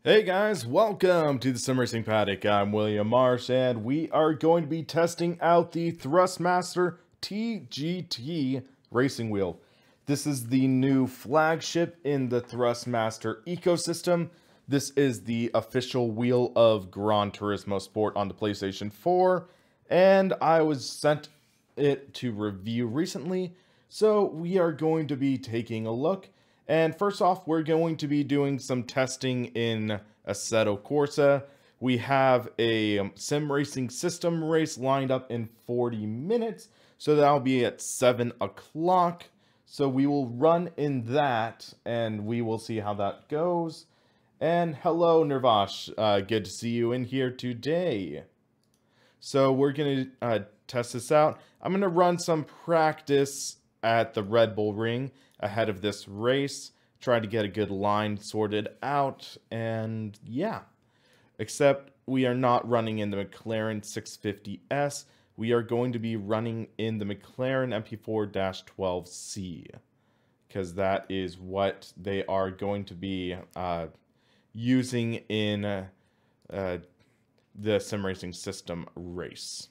Hey guys, welcome to the SimRacingPaddock. I'm William Marsh, and we are going to be testing out the Thrustmaster TGT racing wheel. This is the new flagship in the Thrustmaster ecosystem. This is the official wheel of Gran Turismo Sport on the PlayStation 4, and I was sent it to review recently, so we are going to be taking a look. And first off, we're going to be doing some testing in Assetto Corsa. We have a sim racing system race lined up in 40 minutes, so that'll be at 7 o'clock. So we will run in that, and we will see how that goes. And hello, Nervash. Good to see you in here today. So we're going to test this out. I'm going to run some practice at the Red Bull Ring ahead of this race, try to get a good line sorted out, and yeah. Except we are not running in the McLaren 650S. We are going to be running in the McLaren MP4-12C, because that is what they are going to be using in the sim racing system race.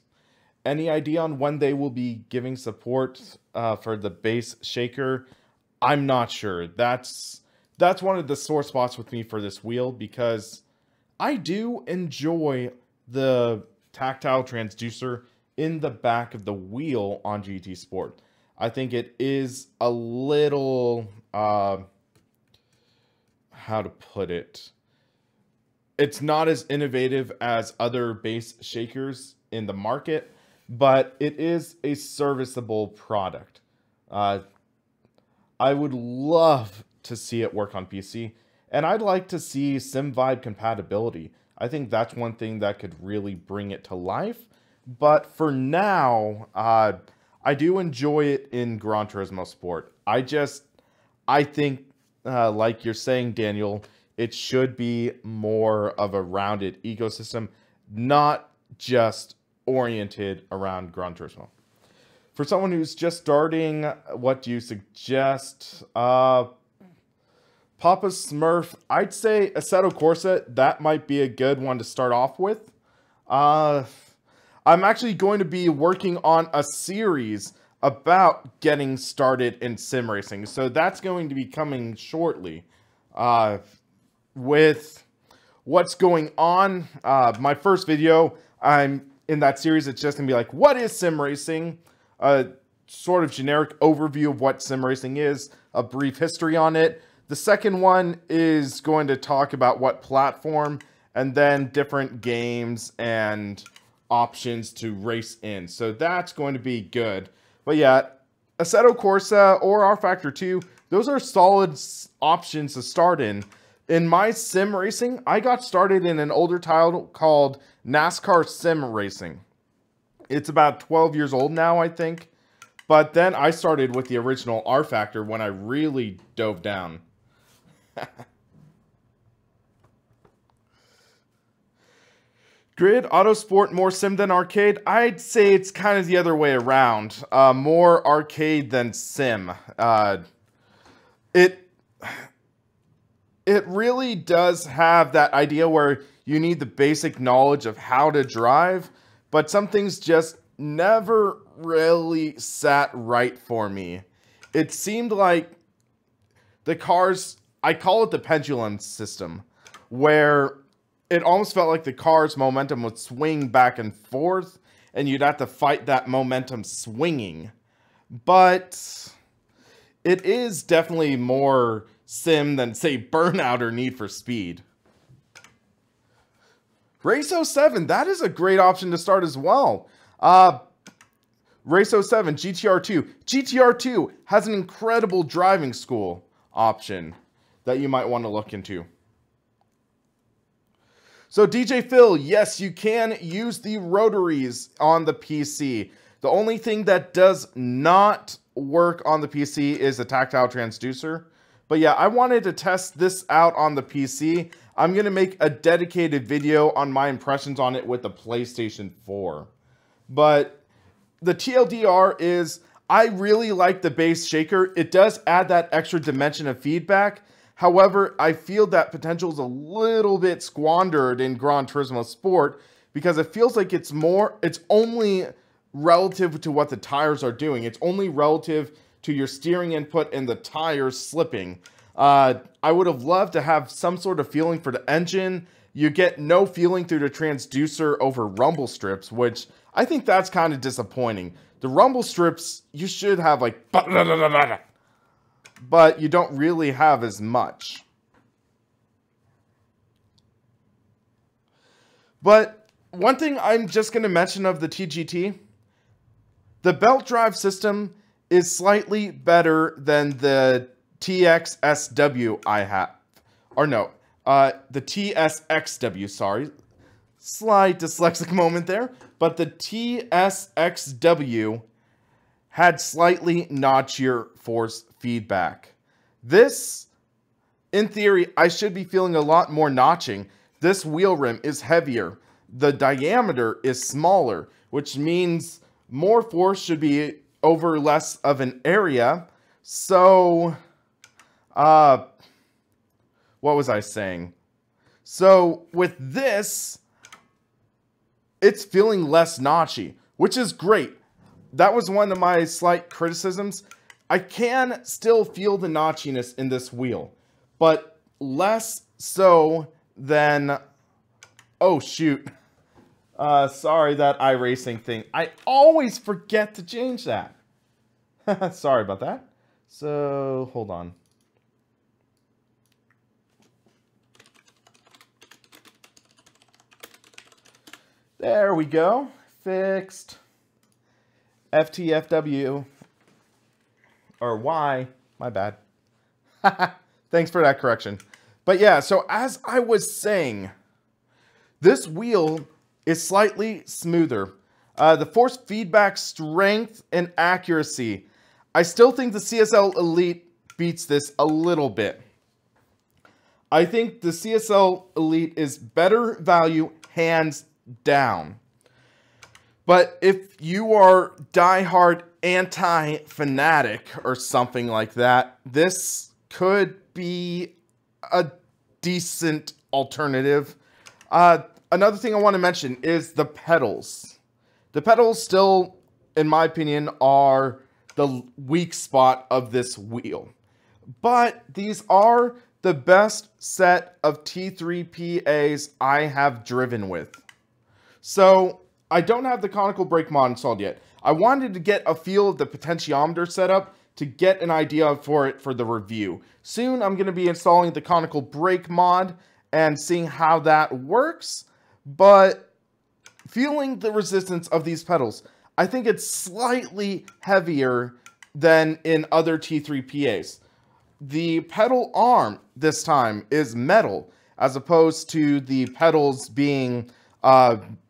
Any idea on when they will be giving support for the base shaker? I'm not sure. That's one of the sore spots with me for this wheel, because I do enjoy the tactile transducer in the back of the wheel on GT Sport. I think it is a little, how to put it? It's not as innovative as other base shakers in the market, but it is a serviceable product. I would love to see it work on PC, and I'd like to see SimVibe compatibility. I think that's one thing that could really bring it to life. But for now, I do enjoy it in Gran Turismo Sport. I think, like you're saying, Daniel, it should be more of a rounded ecosystem, not just oriented around Gran Turismo. For someone who's just starting, what do you suggest? Papa Smurf, I'd say Assetto Corsa, that might be a good one to start off with. I'm actually going to be working on a series about getting started in sim racing, so that's going to be coming shortly. With what's going on, my first video, I'm in that series, it's just going to be like, what is sim racing? A sort of generic overview of what sim racing is, a brief history on it. The second one is going to talk about what platform, and then different games and options to race in. So that's going to be good. But yeah, Assetto Corsa or R Factor 2, those are solid options to start in. In my sim racing, I got started in an older title called NASCAR Sim Racing. It's about 12 years old now, I think. But then I started with the original R Factor when I really dove down. Grid, Autosport, more sim than arcade? I'd say it's kind of the other way around. More arcade than sim. It really does have that idea where you need the basic knowledge of how to drive, but some things just never really sat right for me. It seemed like the cars, I call it the pendulum system, where it almost felt like the car's momentum would swing back and forth, and you'd have to fight that momentum swinging. But it is definitely more sim than, say, Burnout or Need for Speed. Race 07, that is a great option to start as well. Race 07, GTR2. GTR2 has an incredible driving school option that you might want to look into. So DJ Phil, yes, you can use the rotaries on the PC. The only thing that does not work on the PC is the tactile transducer. But yeah, I wanted to test this out on the PC. I'm going to make a dedicated video on my impressions on it with the PlayStation 4. But the TLDR is, I really like the base shaker. It does add that extra dimension of feedback. However, I feel that potential is a little bit squandered in Gran Turismo Sport because it feels like it's only relative to what the tires are doing. It's only relative to your steering input and the tires slipping. I would have loved to have some sort of feeling for the engine. You get no feeling through the transducer over rumble strips, which I think that's kind of disappointing. The rumble strips, you should have like, but you don't really have as much. But one thing I'm just going to mention of the TGT, the belt drive system is slightly better than the TXSW I have. Or no, the TSXW, sorry. Slight dyslexic moment there. But the TSXW had slightly notchier force feedback. This, in theory, I should be feeling a lot more notching. This wheel rim is heavier. The diameter is smaller, which means more force should be over less of an area. So, what was I saying? So, with this, it's feeling less notchy, which is great. That was one of my slight criticisms. I can still feel the notchiness in this wheel, but less so than... Oh, shoot. Sorry, that iRacing thing. I always forget to change that. Sorry about that. So, hold on. There we go. Fixed. FTFW. Or Y. My bad. Thanks for that correction. But yeah, so as I was saying, this wheel is slightly smoother. The force feedback, strength, and accuracy. I still think the CSL Elite beats this a little bit. I think the CSL Elite is better value, hands down. But if you are diehard anti-fanatic or something like that, this could be a decent alternative. Another thing I want to mention is the pedals. The pedals still, in my opinion, are the weak spot of this wheel. But these are the best set of T3PAs I have driven with. So, I don't have the conical brake mod installed yet. I wanted to get a feel of the potentiometer setup to get an idea for it for the review. Soon, I'm going to be installing the conical brake mod and seeing how that works. But feeling the resistance of these pedals, I think it's slightly heavier than in other T3PAs. The pedal arm this time is metal, as opposed to the pedals being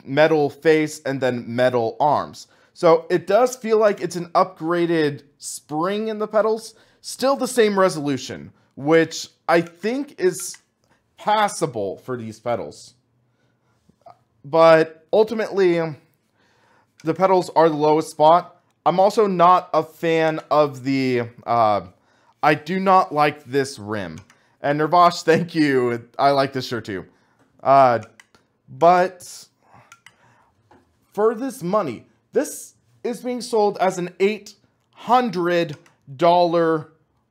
metal face and then metal arms. So it does feel like it's an upgraded spring in the pedals. Still the same resolution, which I think is passable for these pedals. But ultimately, the pedals are the lowest spot. I'm also not a fan of the... I do not like this rim. And Nervash, thank you. I like this shirt too. But for this money, this is being sold as an $800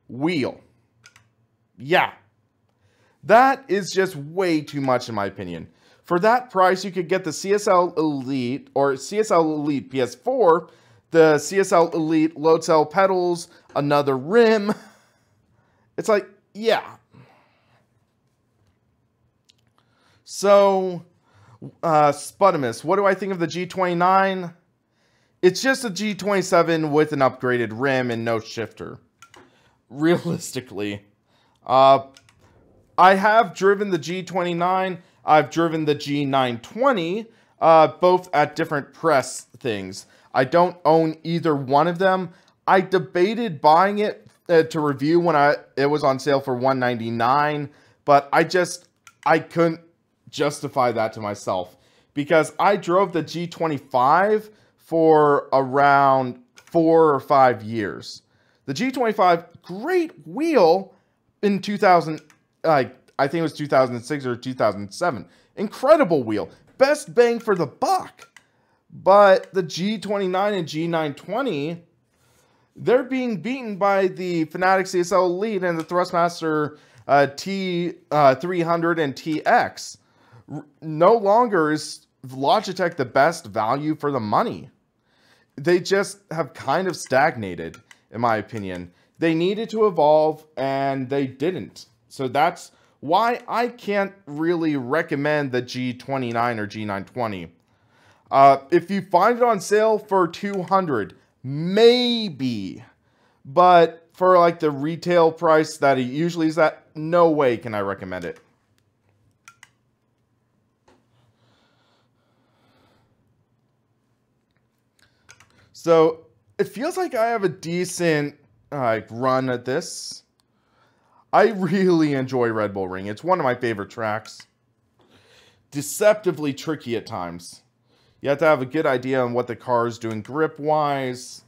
wheel. Yeah. That is just way too much in my opinion. For that price, you could get the CSL Elite or CSL Elite PS4, the CSL Elite load cell pedals, another rim. It's like, yeah. So, Spudimus, what do I think of the G29? It's just a G27 with an upgraded rim and no shifter. Realistically. I have driven the G29. I've driven the G920, both at different press things. I don't own either one of them. I debated buying it to review when it was on sale for $199, but I couldn't justify that to myself because I drove the G25 for around 4 or 5 years. The G25, great wheel in 2000 I think it was 2006 or 2007. Incredible wheel. Best bang for the buck. But the G29 and G920, they're being beaten by the Fanatec CSL Elite and the Thrustmaster T300 and TX. No longer is Logitech the best value for the money. They just have kind of stagnated, in my opinion. They needed to evolve, and they didn't. So that's why I can't really recommend the G29 or G920. If you find it on sale for $200, maybe. But for like the retail price that it usually is at, no way can I recommend it. So it feels like I have a decent run at this. I really enjoy Red Bull Ring. It's one of my favorite tracks. Deceptively tricky at times. You have to have a good idea on what the car is doing grip-wise.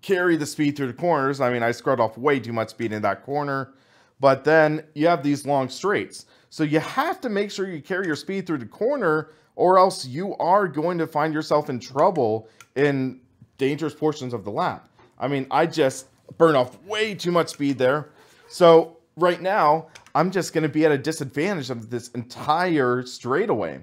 Carry the speed through the corners. I mean, I scrubbed off way too much speed in that corner. But then you have these long straights. So you have to make sure you carry your speed through the corner, or else you are going to find yourself in trouble in dangerous portions of the lap. I mean, I just burned off way too much speed there. So right now, I'm just going to be at a disadvantage of this entire straightaway.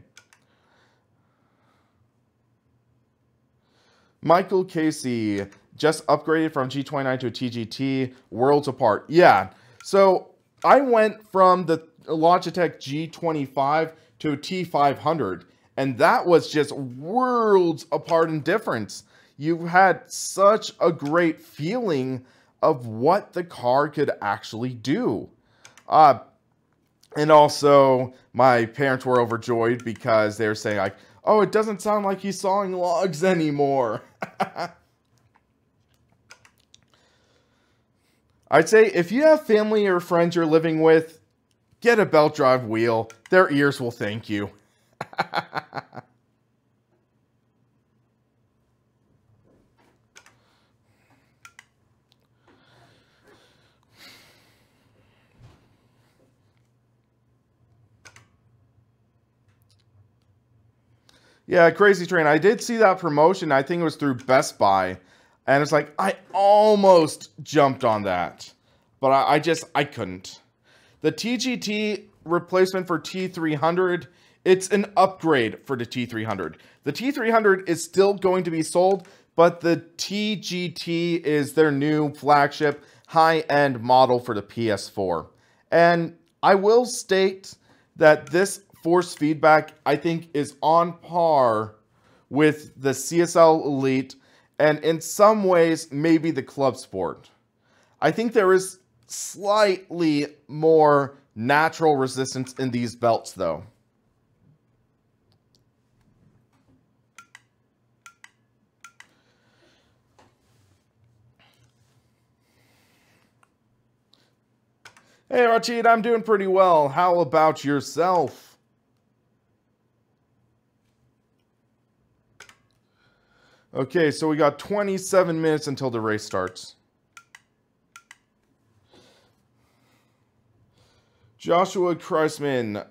Michael Casey just upgraded from G29 to a TGT, worlds apart. Yeah, so I went from the Logitech G25 to a T500, and that was just worlds apart in difference. You had such a great feeling of what the car could actually do. And also, my parents were overjoyed because they were saying, like, oh, it doesn't sound like he's sawing logs anymore. I'd say if you have family or friends you're living with, get a belt drive wheel. Their ears will thank you. Yeah, Crazy Train. I did see that promotion. I think it was through Best Buy. And it's like, I almost jumped on that. But I couldn't. The TGT replacement for T300, it's an upgrade for the T300. The T300 is still going to be sold, but the TGT is their new flagship high-end model for the PS4. And I will state that this force feedback, I think, is on par with the CSL Elite and in some ways, maybe the Club Sport. I think there is slightly more natural resistance in these belts, though. Hey, Rachid, I'm doing pretty well. How about yourself? Okay, so we got 27 minutes until the race starts. Joshua Kreisman,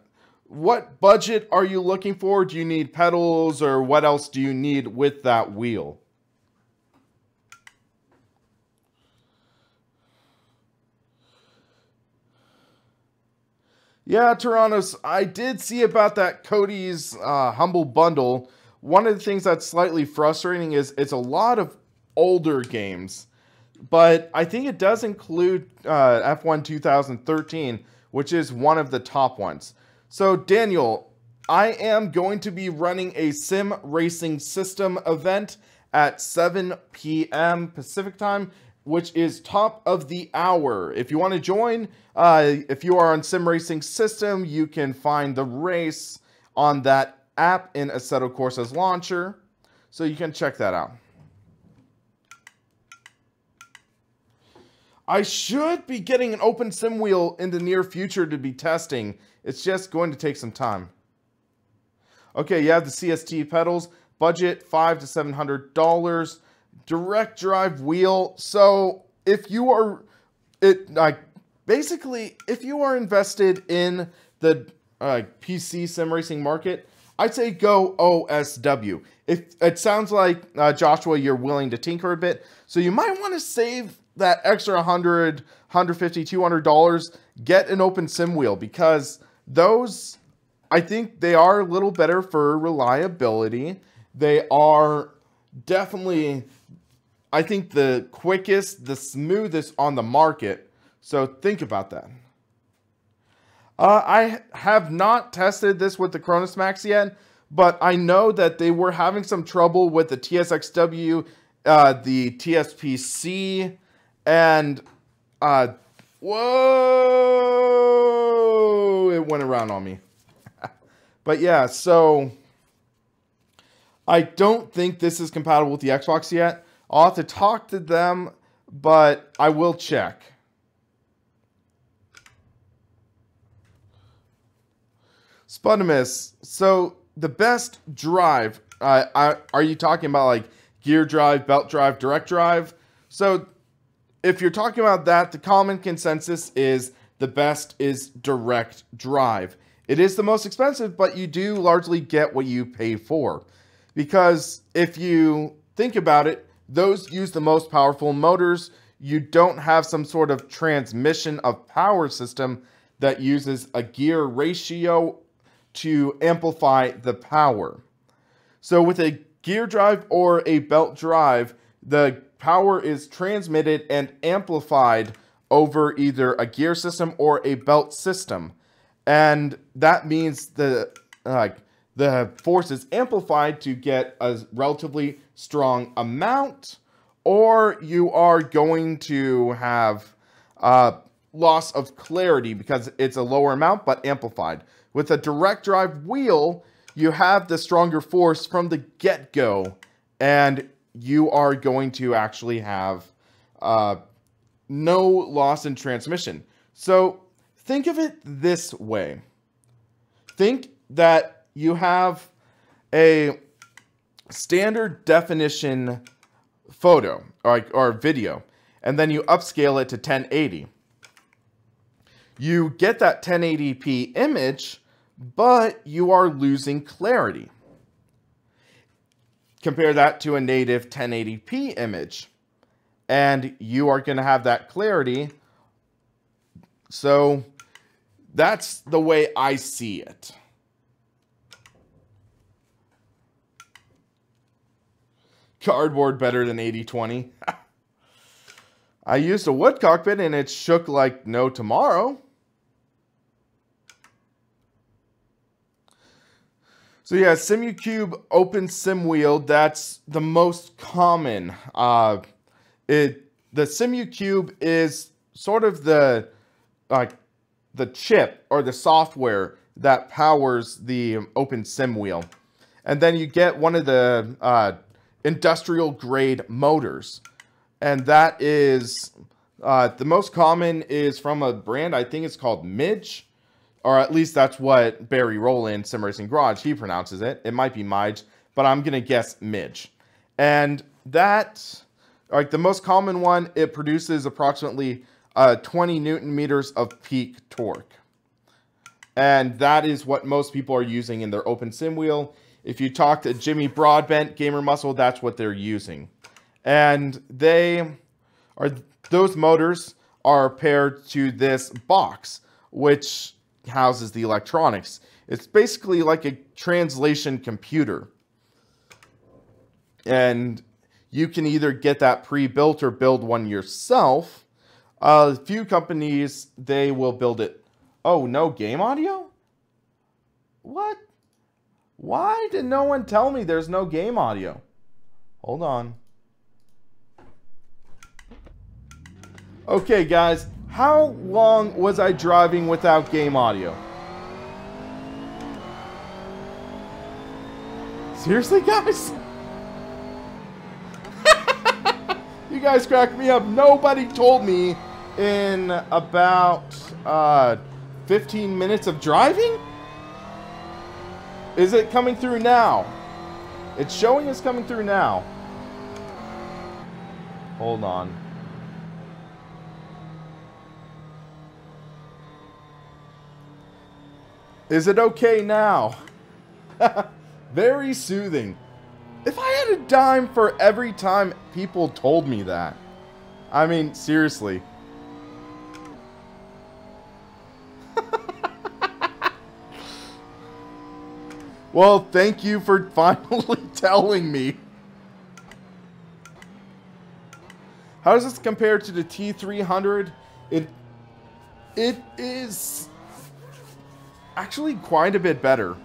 what budget are you looking for? Do you need pedals, or what else do you need with that wheel? Yeah, Tyrannos, I did see about that Cody's Humble Bundle. One of the things that's slightly frustrating is it's a lot of older games, but I think it does include F1 2013, which is one of the top ones. So, Daniel, I am going to be running a Sim Racing System event at 7 p.m. Pacific time, which is top of the hour. If you want to join, if you are on Sim Racing System, you can find the race on that app in Assetto Corsa's launcher, so you can check that out. I should be getting an open sim wheel in the near future to be testing. It's just going to take some time. Okay, you have the CST pedals, budget $500 to $700, direct drive wheel. So if you are, basically, if you are invested in the PC sim racing market, I'd say go OSW. If it sounds like, Joshua, you're willing to tinker a bit, so you might want to save that extra $100, $150, $200, get an open sim wheel, because those, I think they are a little better for reliability. They are definitely, I think, the quickest, the smoothest on the market. So think about that. I have not tested this with the Cronus Max yet, but I know that they were having some trouble with the TSXW, the TSPC, and whoa, it went around on me. But yeah, so I don't think this is compatible with the Xbox yet. I'll have to talk to them, but I will check. Spudimus, so the best drive, are you talking about like gear drive, belt drive, direct drive? So if you're talking about that, the common consensus is the best is direct drive. It is the most expensive, but you do largely get what you pay for. Because if you think about it, those use the most powerful motors. You don't have some sort of transmission of power system that uses a gear ratio to amplify the power. So with a gear drive or a belt drive, the power is transmitted and amplified over either a gear system or a belt system. And that means the force is amplified to get a relatively strong amount, or you are going to have loss of clarity because it's a lower amount but amplified. With a direct drive wheel, you have the stronger force from the get-go, and you are going to actually have no loss in transmission. So think of it this way. Think that you have a standard definition photo or video, and then you upscale it to 1080. You get that 1080p image, but you are losing clarity. Compare that to a native 1080p image, and you are going to have that clarity. So that's the way I see it. Cardboard better than 80/20. I used a wood cockpit and it shook like no tomorrow. So yeah, SimuCube Open Sim Wheel, that's the most common. The SimuCube is sort of the chip or the software that powers the Open Sim Wheel. And then you get one of the industrial grade motors. And that is, the most common is from a brand, I think it's called Midge. Or at least that's what Barry Rowland, Sim Racing Garage, he pronounces it. It might be Midge, but I'm going to guess Midge. And that, like the most common one, it produces approximately 20 Newton meters of peak torque. And that is what most people are using in their Open Sim Wheel. If you talk to Jimmy Broadbent, Gamer Muscle, that's what they're using. And those motors are paired to this box, which houses the electronics. It's basically like a translation computer. And you can either get that pre-built or build one yourself. A few companies, they will build it. Oh, no game audio? What? Why did no one tell me there's no game audio? Hold on. Okay, guys. How long was I driving without game audio? Seriously, guys? You guys cracked me up. Nobody told me in about 15 minutes of driving? Is it coming through now? It's showing it's coming through now. Hold on. Is it okay now? Very soothing. If I had a dime for every time people told me that. I mean, seriously. Well, thank you for finally telling me. How does this compare to the T300? It is actually quite a bit better.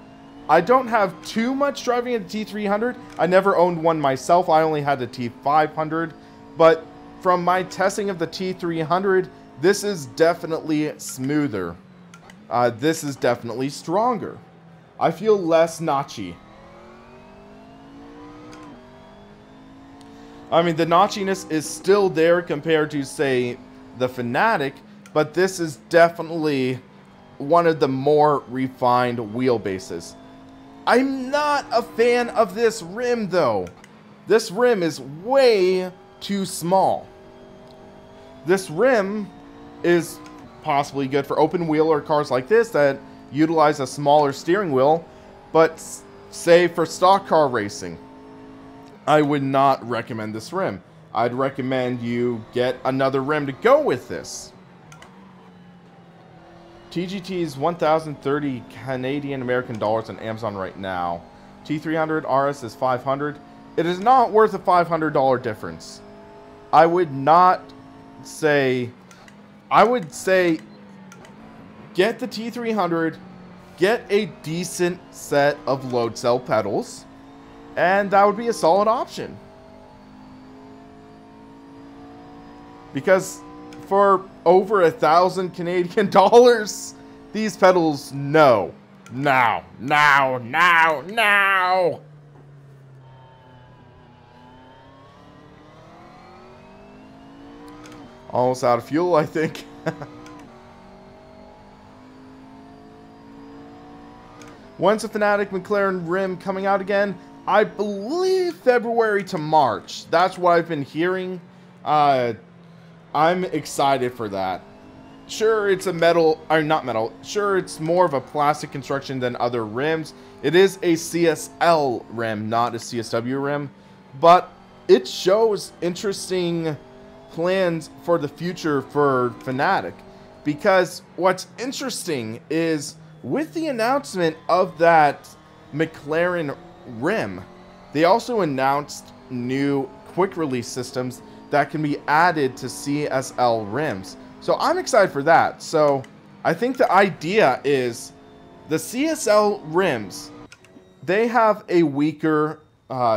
I don't have too much driving at the T300. I never owned one myself. I only had the T500. But from my testing of the T300, this is definitely smoother. This is definitely stronger. I feel less notchy. I mean, the notchiness is still there compared to, say, the Fanatic, but this is definitely one of the more refined wheelbases. I'm not a fan of this rim, though. This rim is way too small. This rim is possibly good for open wheel or cars like this that utilize a smaller steering wheel, but say for stock car racing, I would not recommend this rim. I'd recommend you get another rim to go with this. TGT is 1,030 Canadian American dollars on Amazon right now. T300 RS is 500. It is not worth a $500 difference. I would say get the T300, get a decent set of load cell pedals, and that would be a solid option. Because for over 1,000 Canadian dollars, these pedals, no. Now. Almost out of fuel, I think. When's the Fanatic McLaren rim coming out again? I believe February to March. That's what I've been hearing. I'm excited for that. Sure, it's a metal, or not metal. Sure, it's more of a plastic construction than other rims. It is a CSL rim, not a CSW rim. But it shows interesting plans for the future for Fanatic. Because what's interesting is with the announcement of that McLaren rim, they also announced new quick release systems that can be added to CSL rims. So I'm excited for that. So I think the idea is the CSL rims, they have a weaker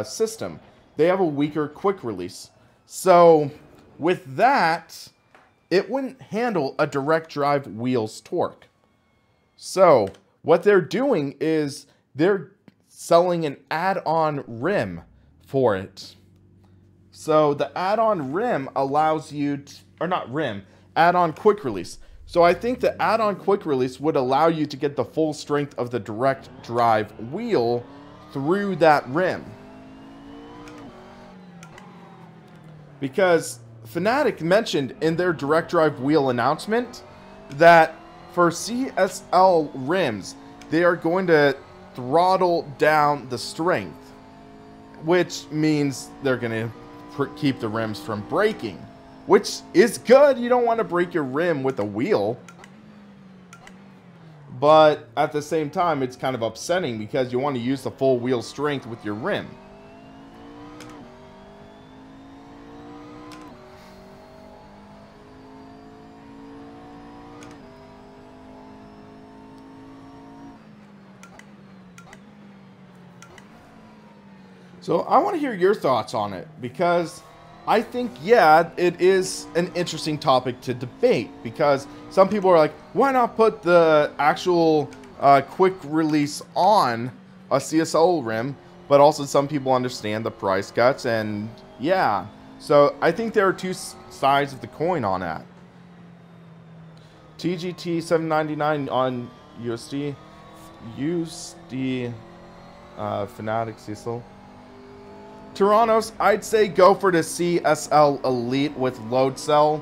system. They have a weaker quick release. So with that, it wouldn't handle a direct drive wheel's torque. So what they're doing is they're selling an add-on rim for it. So the add-on rim allows you to, or not rim, add-on quick release. So I think the add-on quick release would allow you to get the full strength of the direct drive wheel through that rim. Because Fanatic mentioned in their direct drive wheel announcement that for CSL rims, they are going to throttle down the strength, which means they're going to keep the rims from breaking, which is good. You don't want to break your rim with a wheel, but at the same time, it's kind of upsetting because you want to use the full wheel strength with your rim. So I want to hear your thoughts on it, because I think, yeah, it is an interesting topic to debate, because some people are like, why not put the actual quick release on a CSL rim? But also some people understand the price cuts, and yeah. So I think there are two sides of the coin on that. TGT $7.99 on USD. Fanatic CSL. Toronto's, I'd say go for the CSL Elite with load cell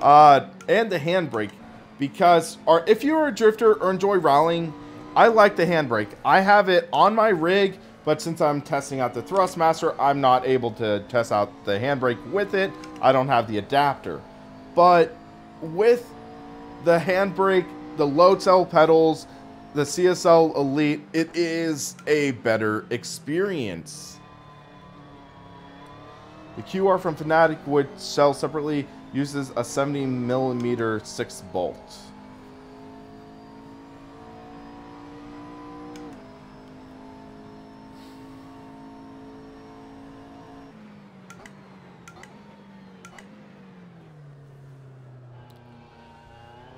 and the handbrake, because if you're a drifter or enjoy rallying, I like the handbrake. I have it on my rig, but since I'm testing out the Thrustmaster, I'm not able to test out the handbrake with it. I don't have the adapter. But with the handbrake, the load cell pedals, the CSL Elite, it is a better experience. The QR from Fanatec, which sells separately, uses a 70mm 6 bolt.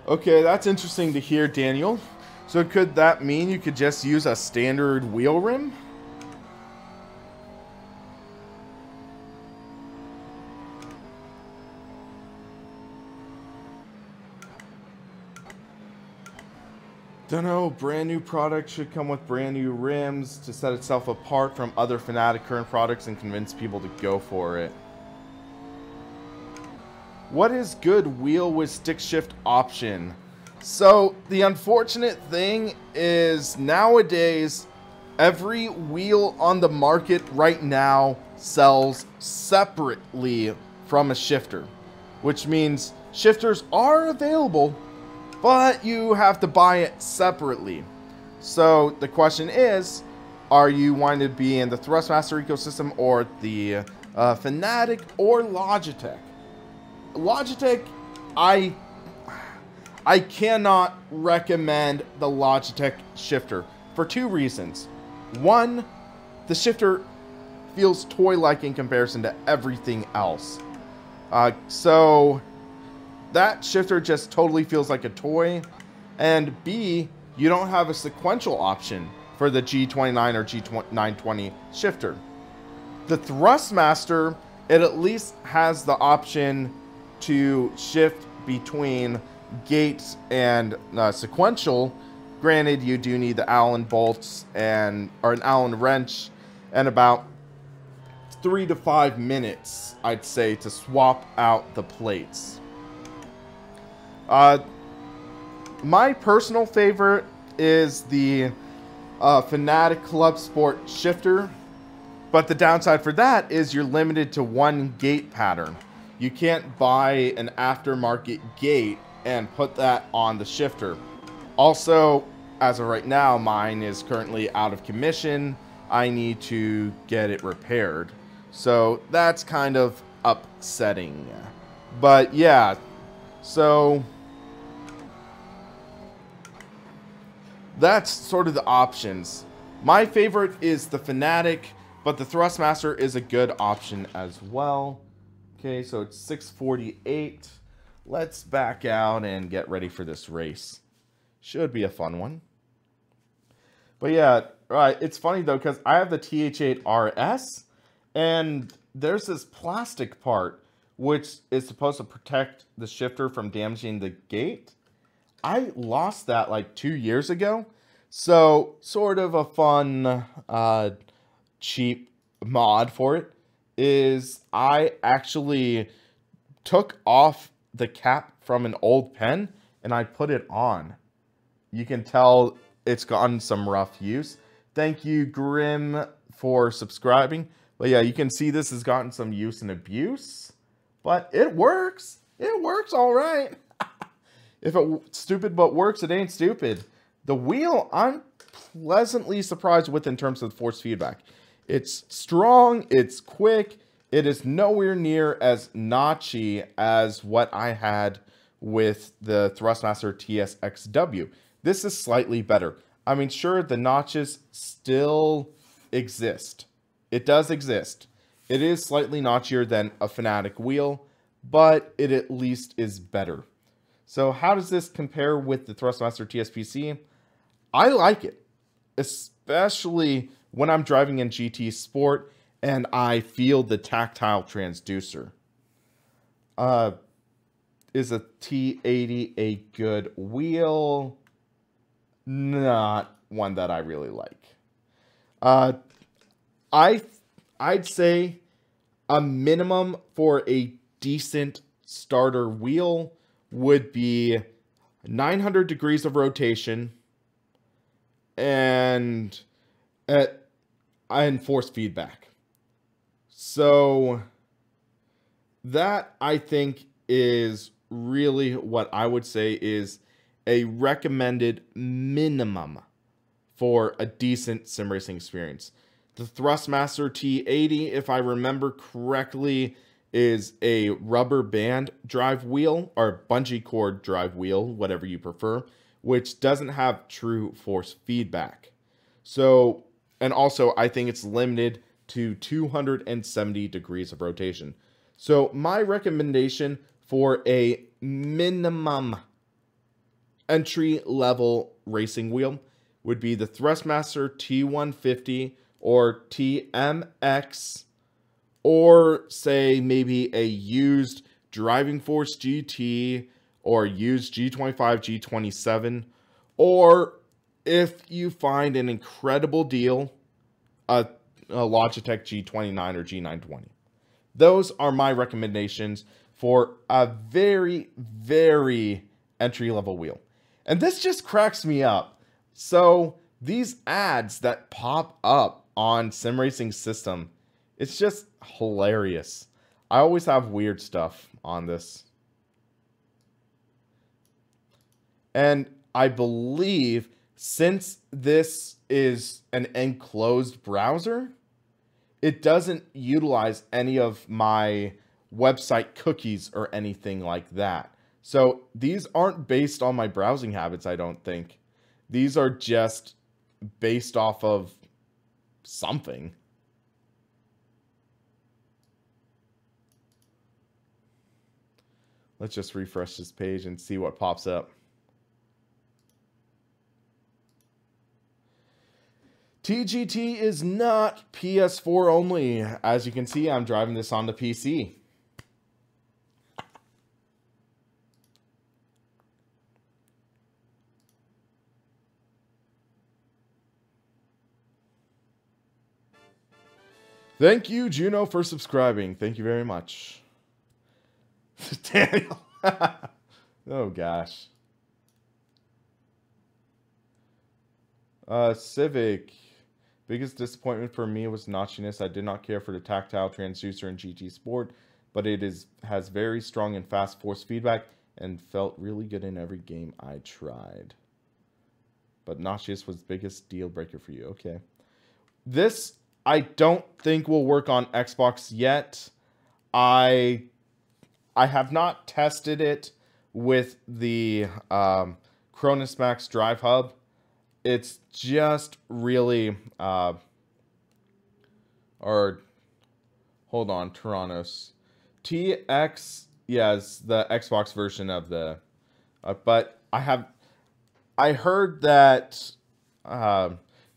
Okay, that's interesting to hear, Daniel. So could that mean you could just use a standard wheel rim? Dunno, brand new product should come with brand new rims to set itself apart from other Fanatec current products and convince people to go for it. What is good wheel with stick shift option? So the unfortunate thing is nowadays every wheel on the market right now sells separately from a shifter, which means shifters are available, but you have to buy it separately. So the question is, are you wanting to be in the Thrustmaster ecosystem or the Fanatec or Logitech? Logitech, I cannot recommend the Logitech shifter for two reasons. One, the shifter feels toy-like in comparison to everything else. So that shifter just totally feels like a toy. And B, you don't have a sequential option for the G29 or G920 shifter. The Thrustmaster, it at least has the option to shift between gates and sequential. Granted, you do need the Allen bolts or an Allen wrench and about 3 to 5 minutes, I'd say, to swap out the plates. My personal favorite is the Fanatec Club Sport shifter, but the downside for that is you're limited to one gate pattern. You can't buy an aftermarket gate and put that on the shifter. Also, as of right now, mine is currently out of commission. I need to get it repaired. So that's kind of upsetting. But yeah, so that's sort of the options. My favorite is the Fanatec, but the Thrustmaster is a good option as well. Okay, so it's 6:48. Let's back out and get ready for this race. Should be a fun one. But yeah, right. It's funny though, because I have the TH8 RS, and there's this plastic part which is supposed to protect the shifter from damaging the gate. I lost that like 2 years ago. So sort of a fun, cheap mod for it is I actually took off the cap from an old pen and I put it on. You can tell it's gotten some rough use. Thank you, Grim, for subscribing. But yeah, you can see this has gotten some use and abuse, but it works. It works all right. If it's stupid but works, it ain't stupid. The wheel, I'm pleasantly surprised with in terms of force feedback. It's strong, it's quick, it is nowhere near as notchy as what I had with the Thrustmaster TSXW. This is slightly better. I mean, sure, the notches still exist. It does exist. It is slightly notchier than a Fanatec wheel, but it at least is better. So how does this compare with the Thrustmaster TSPC? I like it, especially when I'm driving in GT Sport and I feel the tactile transducer. Is a T80 a good wheel? Not one that I really like. I'd say a minimum for a decent starter wheel would be 900 degrees of rotation, and force feedback. So that, I think, is really what I would say is a recommended minimum for a decent sim racing experience. The Thrustmaster T80, if I remember correctly, is a rubber band drive wheel, or bungee cord drive wheel, whatever you prefer, which doesn't have true force feedback. So, and also I think it's limited to 270 degrees of rotation. So my recommendation for a minimum entry-level racing wheel would be the Thrustmaster T150 or TMX, or say maybe a used Driving Force GT or used G25, G27, or if you find an incredible deal, a Logitech G29 or G920. Those are my recommendations for a very, very entry-level wheel. And this just cracks me up. So these ads that pop up on Sim Racing System, it's just hilarious. I always have weird stuff on this. And I believe since this is an enclosed browser, it doesn't utilize any of my website cookies or anything like that. So these aren't based on my browsing habits, I don't think. These are just based off of something. Let's just refresh this page and see what pops up. TGT is not PS4 only. As you can see, I'm driving this on the PC. Thank you, Juno, for subscribing. Thank you very much. Daniel. Oh, gosh. Civic. Biggest disappointment for me was notchiness. I did not care for the tactile transducer in GT Sport, but it has very strong and fast force feedback and felt really good in every game I tried. But notchiness was the biggest deal breaker for you. Okay. This, I don't think will work on Xbox yet. I have not tested it with the Cronus Max Drive Hub. It's just really, or hold on, Toronto's TX, yes, the Xbox version of the, but I heard that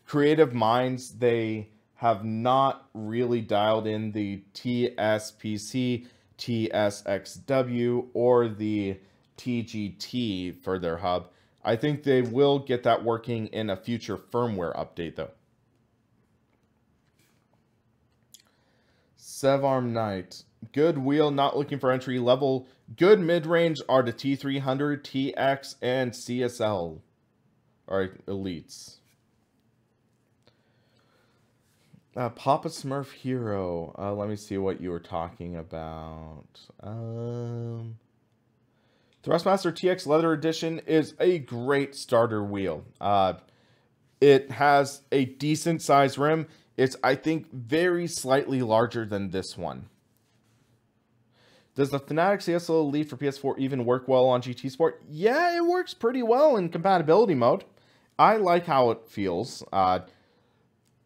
Creative Minds, they have not really dialed in the TSPC, TSXW, or the TGT for their hub. I think they will get that working in a future firmware update, though. Sevarm Knight. Good wheel, not looking for entry level. Good mid-range are the T300, TX, and CSL. Alright, elites. Papa Smurf Hero. Let me see what you were talking about. Thrustmaster TX Leather Edition is a great starter wheel. It has a decent size rim. It's, I think, very slightly larger than this one. Does the Fanatec CSL Elite for PS4 even work well on GT Sport? Yeah, it works pretty well in compatibility mode. I like how it feels.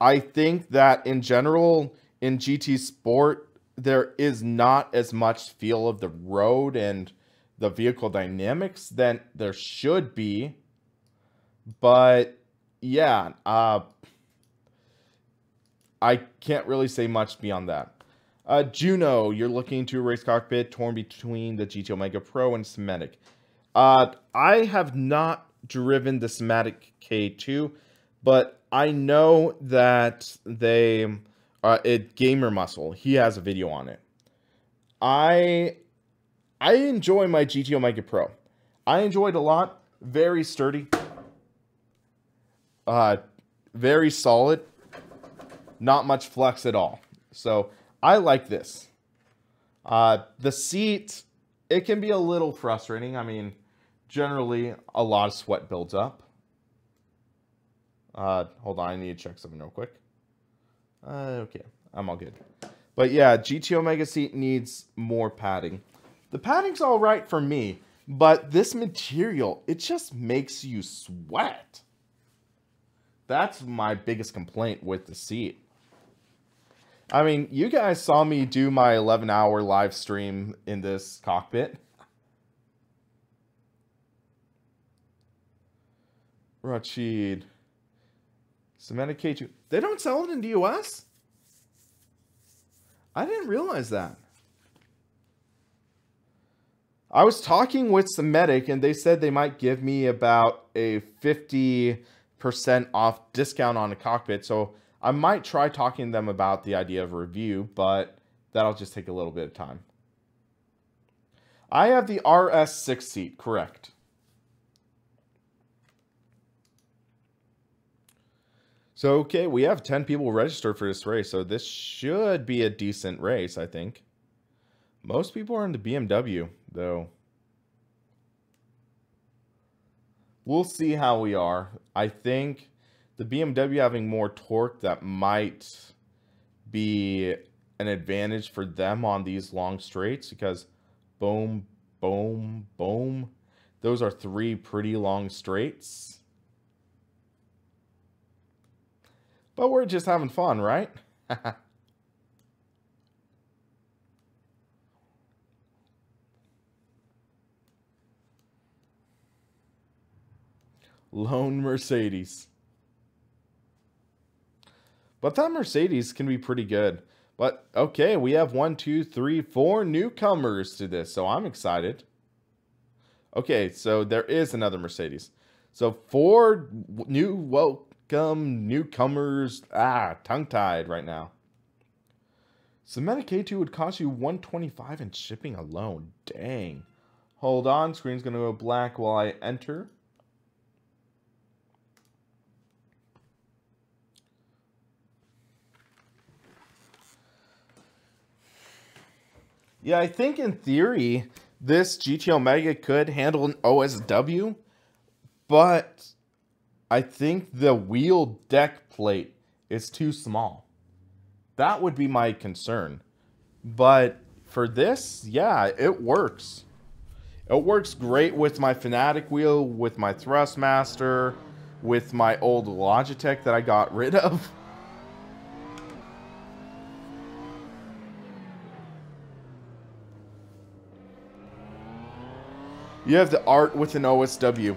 I think that in general, in GT Sport, there is not as much feel of the road and the vehicle dynamics than there should be. But yeah, I can't really say much beyond that. Juno, you're looking to race Cockpit, torn between the GT Omega Pro and Simatic. I have not driven the Simatic K2, but I know that they, Gamer Muscle, he has a video on it. I enjoy my GT Omega Pro. I enjoy it a lot. Very sturdy. Very solid. Not much flex at all. So I like this. The seat, it can be a little frustrating. I mean, generally a lot of sweat builds up. Hold on, I need to check something real quick. Okay, I'm all good. But yeah, GT Omega seat needs more padding. The padding's all right for me, but this material, it just makes you sweat. That's my biggest complaint with the seat. I mean, you guys saw me do my 11-hour live stream in this cockpit. Rachid. Cemented K2. They don't sell it in the US? I didn't realize that. I was talking with Semitic and they said they might give me about a 50% off discount on a cockpit. So I might try talking to them about the idea of a review, but that'll just take a little bit of time. I have the RS6 seat, correct. So, okay, we have 10 people registered for this race, so this should be a decent race, I think. Most people are in the BMW, though. We'll see how we are. I think the BMW having more torque, that might be an advantage for them on these long straights, because boom, boom, boom. Those are 3 pretty long straights. But we're just having fun, right? Lone Mercedes. But that Mercedes can be pretty good. But, okay, we have 1, 2, 3, 4 newcomers to this, so I'm excited. Okay, so there is another Mercedes. So 4 welcome newcomers. Tongue-tied right now. Cemented K2 would cost you $125 in shipping alone. Dang. Hold on, screen's going to go black while I enter. Yeah, I think in theory, this GT Omega could handle an OSW, but I think the wheel deck plate is too small. That would be my concern. But for this, yeah, it works. It works great with my Fanatic wheel, with my Thrustmaster, with my old Logitech that I got rid of. You have the art with an OSW.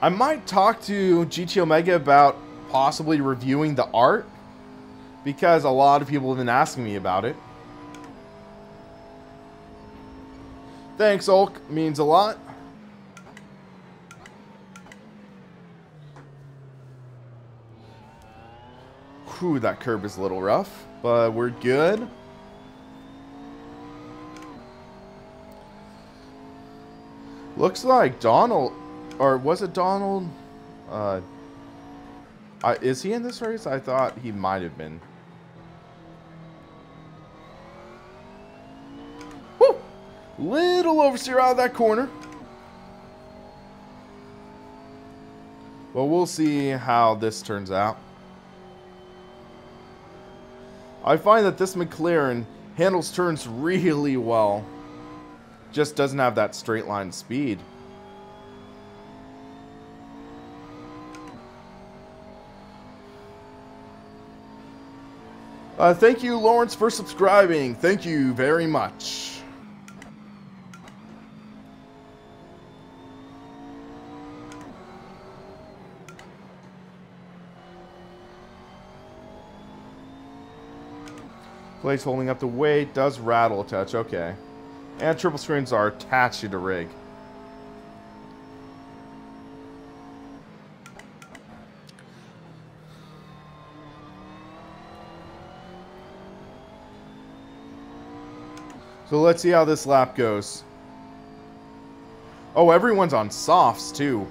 I might talk to GT Omega about possibly reviewing the art, because a lot of people have been asking me about it. Thanks, Ulk. Means a lot. Whew, that curb is a little rough, but we're good. Looks like Donald, or was it Donald? Is he in this race? I thought he might have been. Woo! Little oversteer out of that corner. Well, we'll see how this turns out. I find that this McLaren handles turns really well. Just doesn't have that straight line speed. Thank you, Lawrence, for subscribing. Thank you very much. Plate's holding up the weight. Does rattle a touch. Okay. And triple screens are attached to the rig. So let's see how this lap goes. Oh, everyone's on softs too.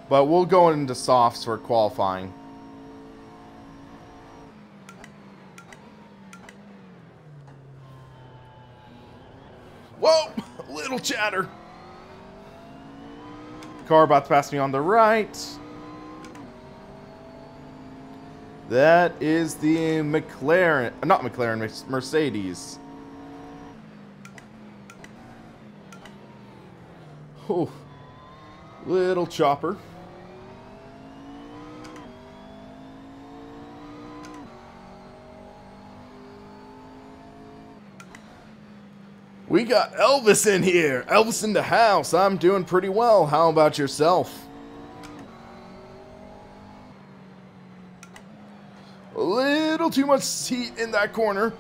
But we'll go into softs for qualifying. Whoa! Little chatter. Car about to pass me on the right. That is the McLaren, not McLaren, Mercedes. Oh, little chopper. We got Elvis in here. Elvis in the house. I'm doing pretty well. How about yourself? A little too much heat in that corner.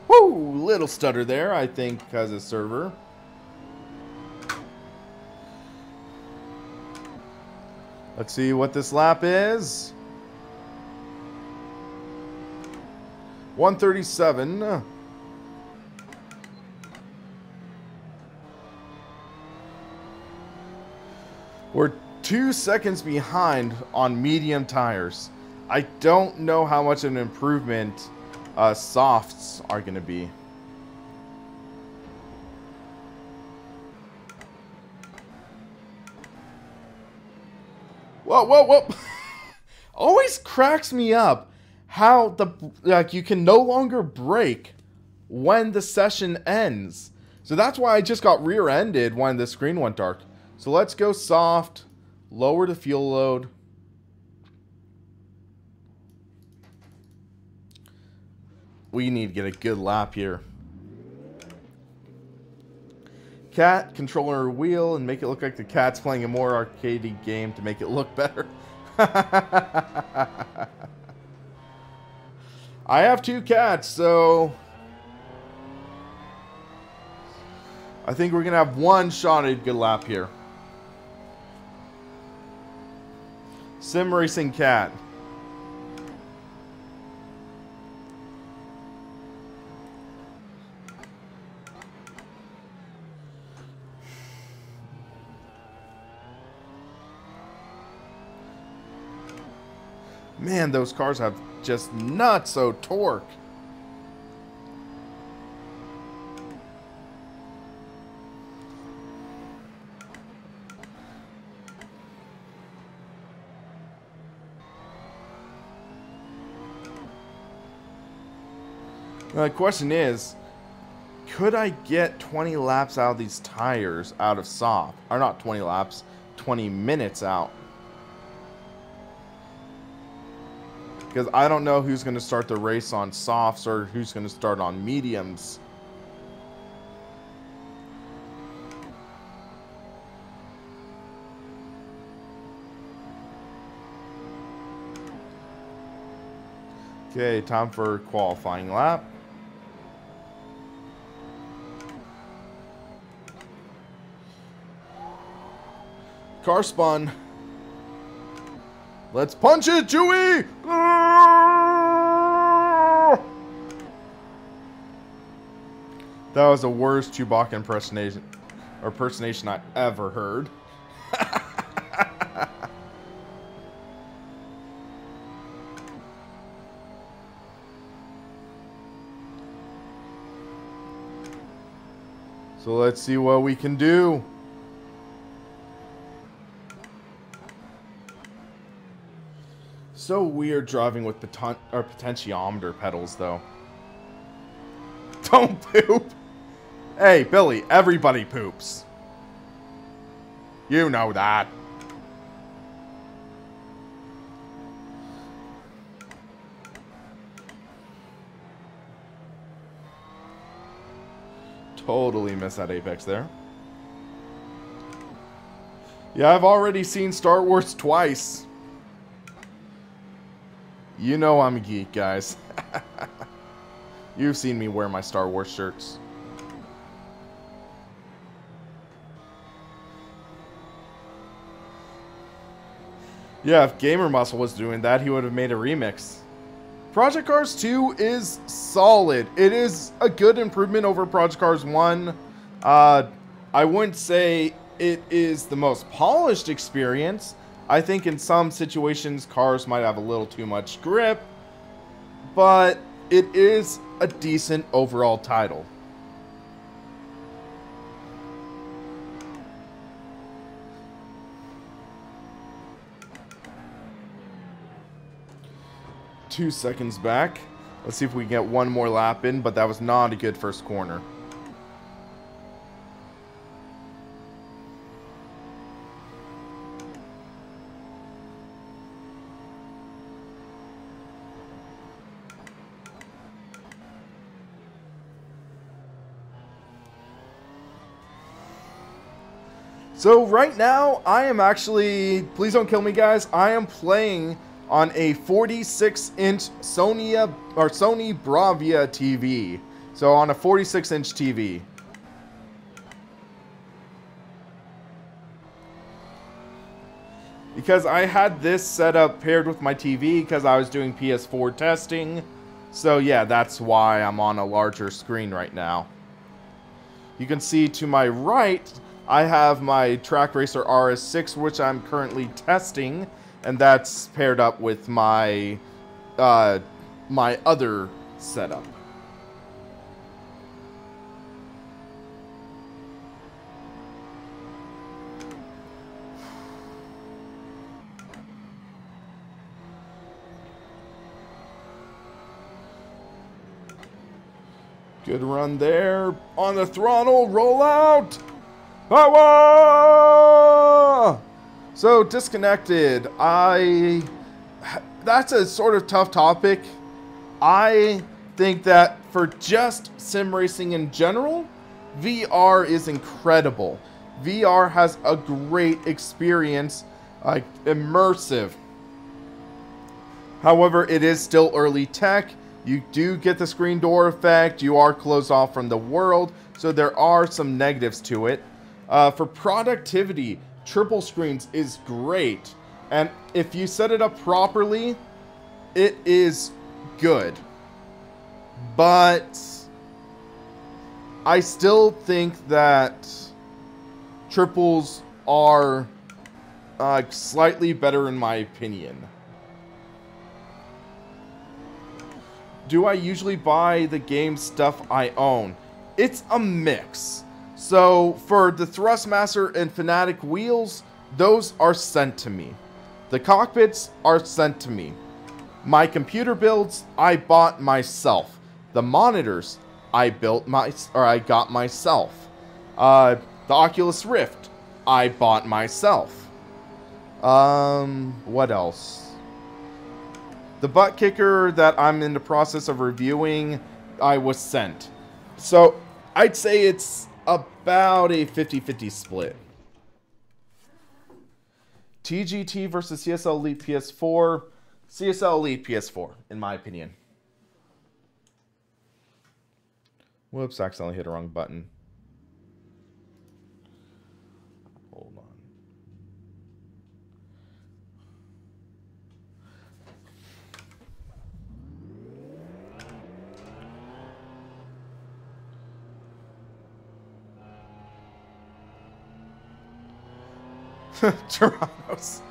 Woo! Little stutter there, I think, as a server. Let's see what this lap is. 137. We're 2 seconds behind on medium tires. I don't know how much of an improvement softs are going to be. Whoa, whoa, whoa. Always cracks me up how you can no longer brake when the session ends. So that's why I just got rear-ended when the screen went dark. So let's go soft, lower the fuel load. We need to get a good lap here. Cat, controller wheel, and make it look like the cat's playing a more arcadey game to make it look better. I have 2 cats, so I think we're going to have one shot at a good lap here. Sim Racing Cat. Man, those cars have just nuts-o torque. The question is, could I get 20 laps out of these tires out of soft? Or not 20 laps, 20 minutes out. Because I don't know who's going to start the race on softs or who's going to start on mediums. Okay, time for qualifying lap. Car spun. Let's punch it, Chewie! That was the worst Chewbacca impersonation I ever heard. So let's see what we can do. So weird driving with potentiometer pedals, though. Don't poop! Hey, Billy, everybody poops. You know that. Totally missed that apex there. Yeah, I've already seen Star Wars twice. You know I'm a geek, guys. You've seen me wear my Star Wars shirts. Yeah, if Gamer Muscle was doing that, he would have made a remix. Project Cars 2 is solid. It is a good improvement over Project Cars 1. I wouldn't say it is the most polished experience. I think in some situations cars might have a little too much grip, but it is a decent overall title. Two seconds back. Let's see if we can get one more lap in, but that was not a good first corner. So right now, I am actually, please don't kill me guys, I am playing on a 46-inch Sony Bravia TV. So on a 46-inch TV. Because I had this set up paired with my TV because I was doing PS4 testing. So yeah, that's why I'm on a larger screen right now. You can see to my right, I have my Track Racer RS6, which I'm currently testing, and that's paired up with my my other setup. Good run there. On the throttle, roll out. Power! So, disconnected. That's a sort of tough topic. I think that for just sim racing in general, VR is incredible. VR has a great experience, like immersive. However, it is still early tech. You do get the screen door effect. You are closed off from the world, so there are some negatives to it. For productivity, triple screens is great. And if you set it up properly, it is good. But I still think that triples are slightly better in my opinion. Do I usually buy the game stuff I own? It's a mix. So for the Thrustmaster and Fanatec wheels, those are sent to me. The cockpits are sent to me. My computer builds, I bought myself. The monitors, I got myself. The Oculus Rift, I bought myself. What else? The butt kicker that I'm in the process of reviewing, I was sent. So I'd say it's about a 50-50 split. TGT versus CSL Elite PS4. CSL Elite PS4, in my opinion. Whoops, accidentally hit a wrong button. Hold on. Toronto's.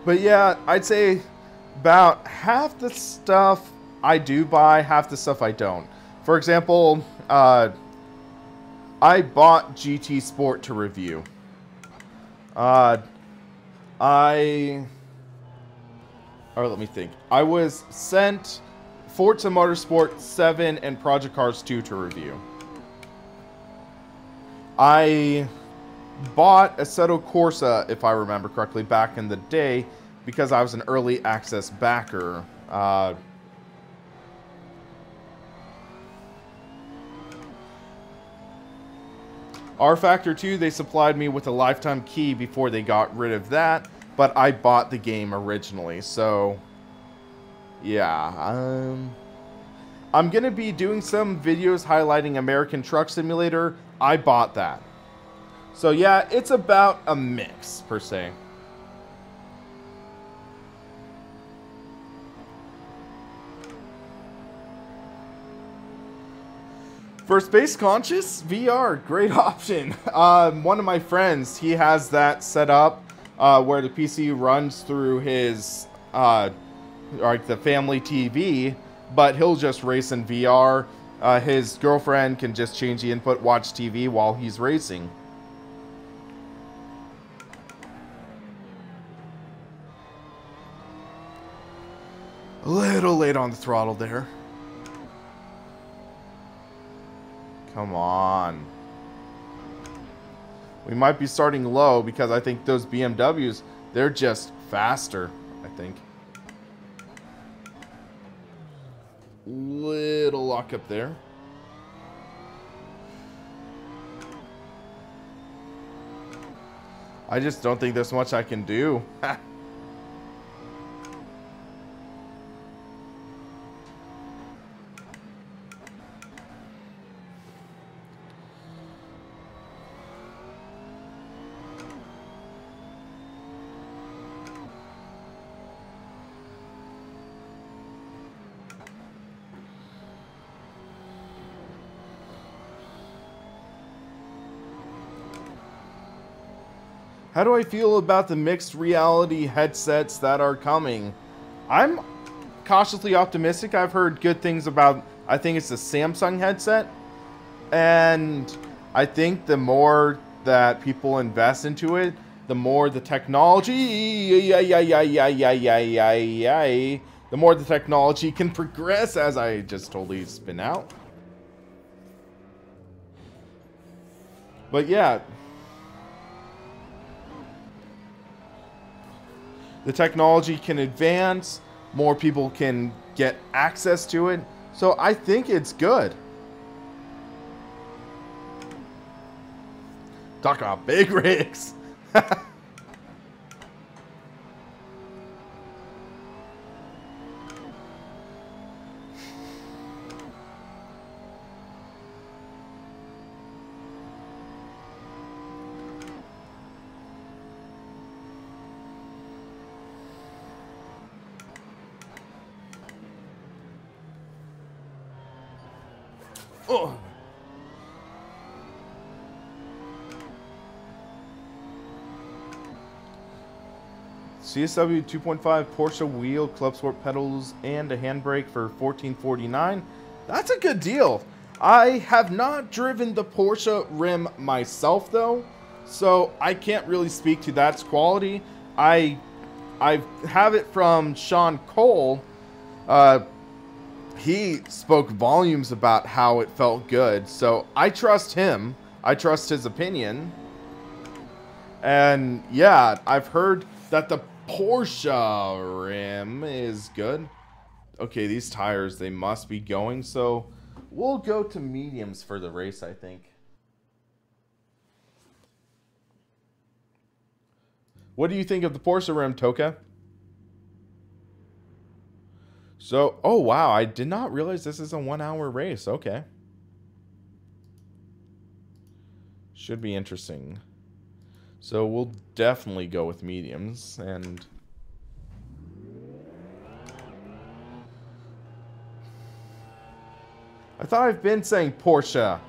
But yeah, I'd say about half the stuff I do buy, half the stuff I don't. For example, I bought GT Sport to review. Or let me think. I was sent Forza Motorsport 7 and Project Cars 2 to review. I bought Assetto Corsa, if I remember correctly, back in the day because I was an early access backer. R-Factor 2, they supplied me with a lifetime key before they got rid of that, but I bought the game originally, so yeah. I'm gonna be doing some videos highlighting American Truck Simulator. I bought that. So yeah, it's about a mix, per se. For space conscious, VR, great option. One of my friends, he has that set up where the PC runs through his like the family TV, but he'll just race in VR. His girlfriend can just change the input, watch TV while he's racing. A little late on the throttle there. Come on. We might be starting low because I think those BMWs, they're just faster, I think. Little lock up there. I just don't think there's much I can do. How do I feel about the mixed reality headsets that are coming? I'm cautiously optimistic. I've heard good things about, I think it's the Samsung headset. And I think the more that people invest into it, the more the technology, the more the technology can progress, as I just totally spin out. But yeah. The technology can advance, more people can get access to it, so I think it's good. Talk about big rigs. Oh. CSW 2.5 Porsche wheel, club sport pedals, and a handbrake for $14.49. That's a good deal. I have not driven the Porsche rim myself though, so I can't really speak to that's quality. I have it from Sean Cole. He spoke volumes about how it felt good, so I trust him. I trust his opinion. And yeah, I've heard that the Porsche rim is good. Okay, these tires, they must be going, so we'll go to mediums for the race, I think. What do you think of the Porsche rim, Toka? So, oh wow, I did not realize this is a 1 hour race. Okay. Should be interesting. So we'll definitely go with mediums, and I thought I've been saying Porsche.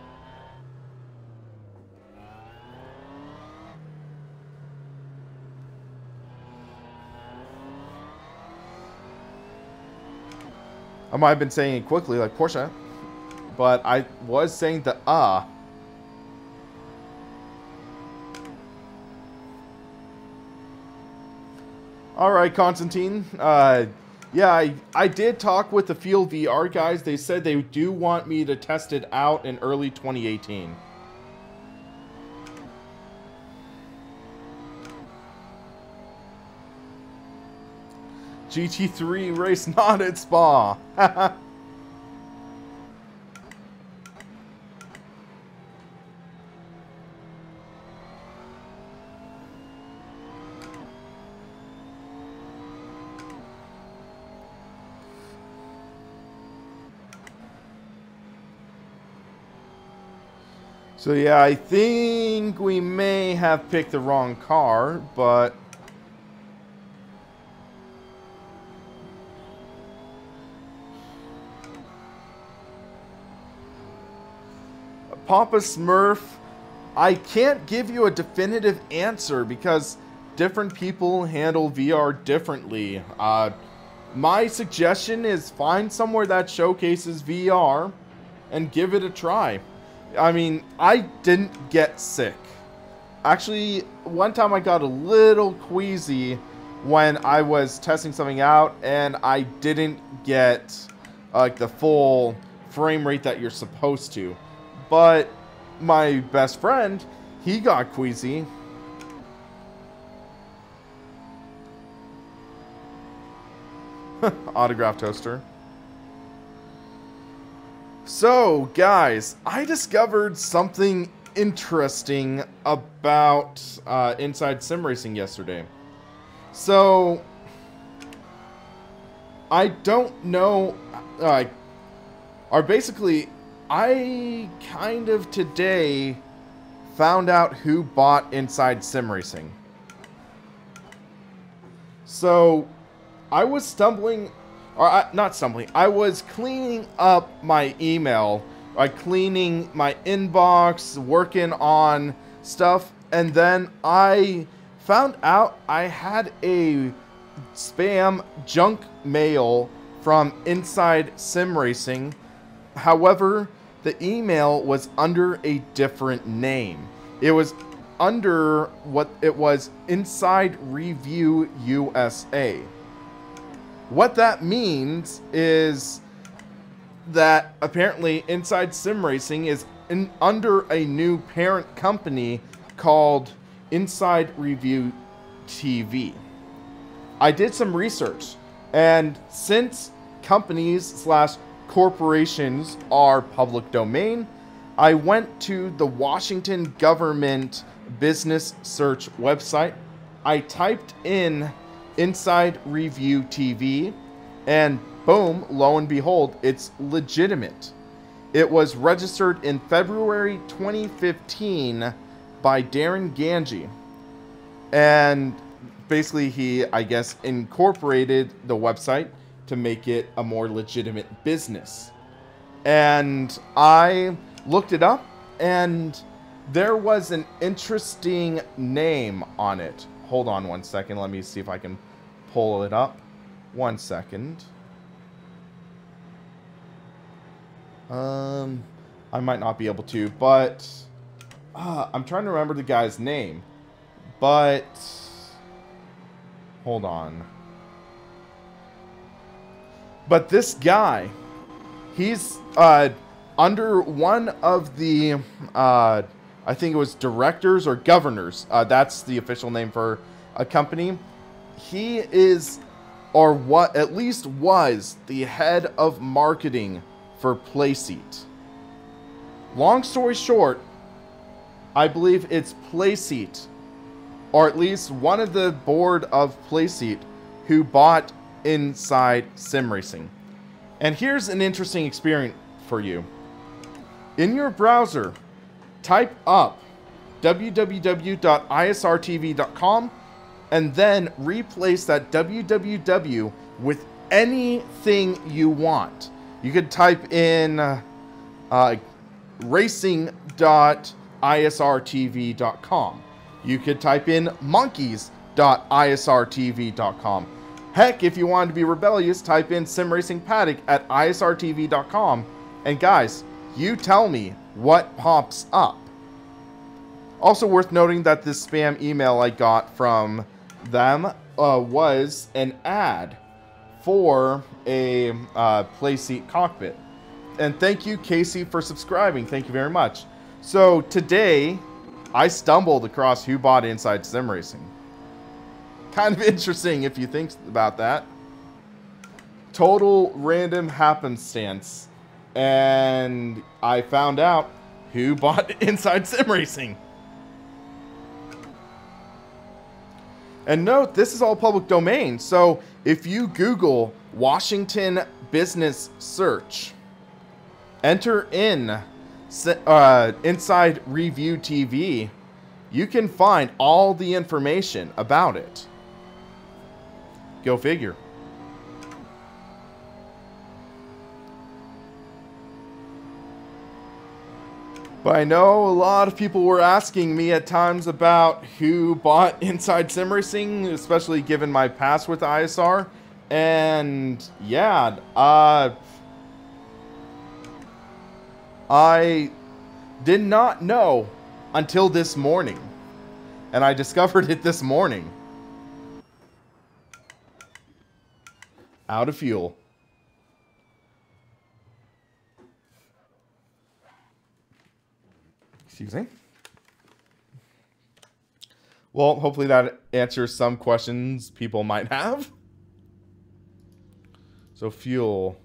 I might have been saying it quickly like Porsche, but I was saying the Alright, Constantine. Yeah, I did talk with the Field VR guys. They said they do want me to test it out in early 2018. GT3 race not at Spa. So yeah, I think we may have picked the wrong car, but Papa Smurf, I can't give you a definitive answer because different people handle VR differently. My suggestion is find somewhere that showcases VR and give it a try. I mean, I didn't get sick. Actually, one time I got a little queasy when I was testing something out, and I didn't get like the full frame rate that you're supposed to. But my best friend, he got queasy. Autograph toaster. So, guys, I discovered something interesting about Inside Sim Racing yesterday. So, I don't know, or basically, I kind of today found out who bought Inside Sim Racing. So, I was stumbling, or not stumbling, I was cleaning up my email, like cleaning my inbox, working on stuff, and then I found out I had a spam junk mail from Inside Sim Racing. However, the email was under a different name. It was under what it was Inside Review USA. What that means is that apparently Inside Sim Racing is under a new parent company called Inside Review TV. I did some research, and since companies / corporations are public domain, I went to the Washington government business search website. I typed in Inside Review TV, and boom, lo and behold, it's legitimate. It was registered in February 2015 by Darren Ganji, and basically he, I guess, incorporated the website to make it a more legitimate business. And I looked it up, and there was an interesting name on it. Hold on one second, let me see if I can pull it up. 1 second. I might not be able to, but I'm trying to remember the guy's name. But hold on. But this guy, he's under one of the I think it was directors or governors. That's the official name for a company. He is, or what at least was, the head of marketing for Playseat. Long story short, I believe it's Playseat, or at least one of the board of Playseat, who bought Inside Sim Racing. And here's an interesting experience for you. In your browser, type up www.isrtv.com and then replace that www with anything you want. You could type in racing.isrtv.com. You could type in monkeys.isrtv.com. Heck, if you wanted to be rebellious, type in SimRacingPaddock at isrtv.com. And guys, you tell me what pops up. Also worth noting that this spam email I got from them was an ad for a Playseat Cockpit. And thank you, Casey, for subscribing. Thank you very much. So today, I stumbled across who bought Inside Sim Racing. Kind of interesting if you think about that. Total random happenstance. And I found out who bought Inside Sim Racing. And note, this is all public domain. So if you Google Washington Business Search, enter in Inside Review TV, you can find all the information about it. Go figure. But I know a lot of people were asking me at times about who bought Inside Sim Racing, especially given my past with ISR. And yeah, I did not know until this morning. And I discovered it this morning. Out of fuel. Excuse me. Well, hopefully that answers some questions people might have. So fuel.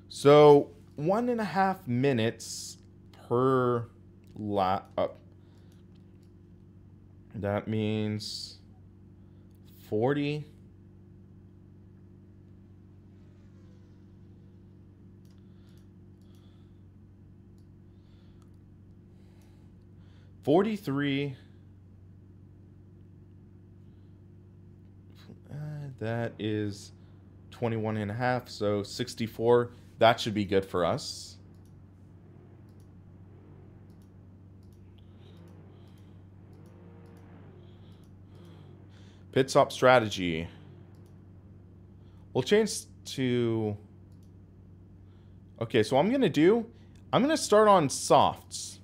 So 1.5 minutes per lap. That means 40. $43. That is 21.5, so 64. That should be good for us. Pit stop strategy. We'll change to... Okay, so I'm going to start on softs,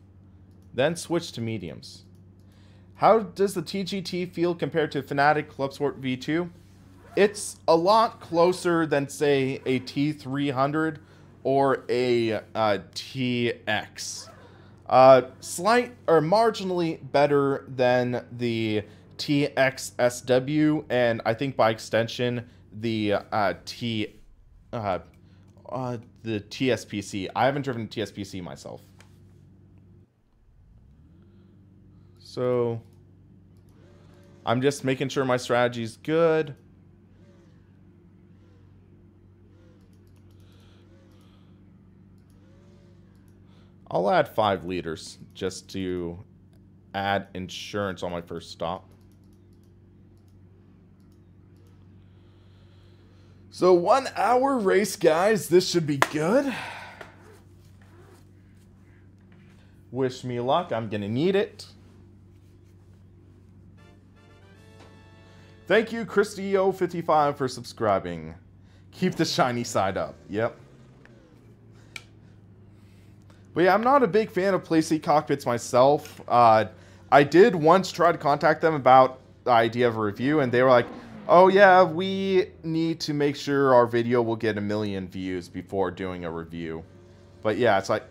then switch to mediums. How does the TGT feel compared to Fnatic Club Sport V2? It's a lot closer than, say, a T300 or a TX. Slight or marginally better than the TXSW, and I think by extension the TSPC. I haven't driven a TSPC myself. So I'm just making sure my strategy's good. I'll add 5 liters just to add insurance on my first stop. So 1 hour race, guys. This should be good. Wish me luck. I'm gonna need it. Thank you, Christio55, for subscribing. Keep the shiny side up. Yep. But yeah, I'm not a big fan of playseat cockpits myself. I did once try to contact them about the idea of a review, and they were like, oh yeah, we need to make sure our video will get 1 million views before doing a review. But yeah, it's like,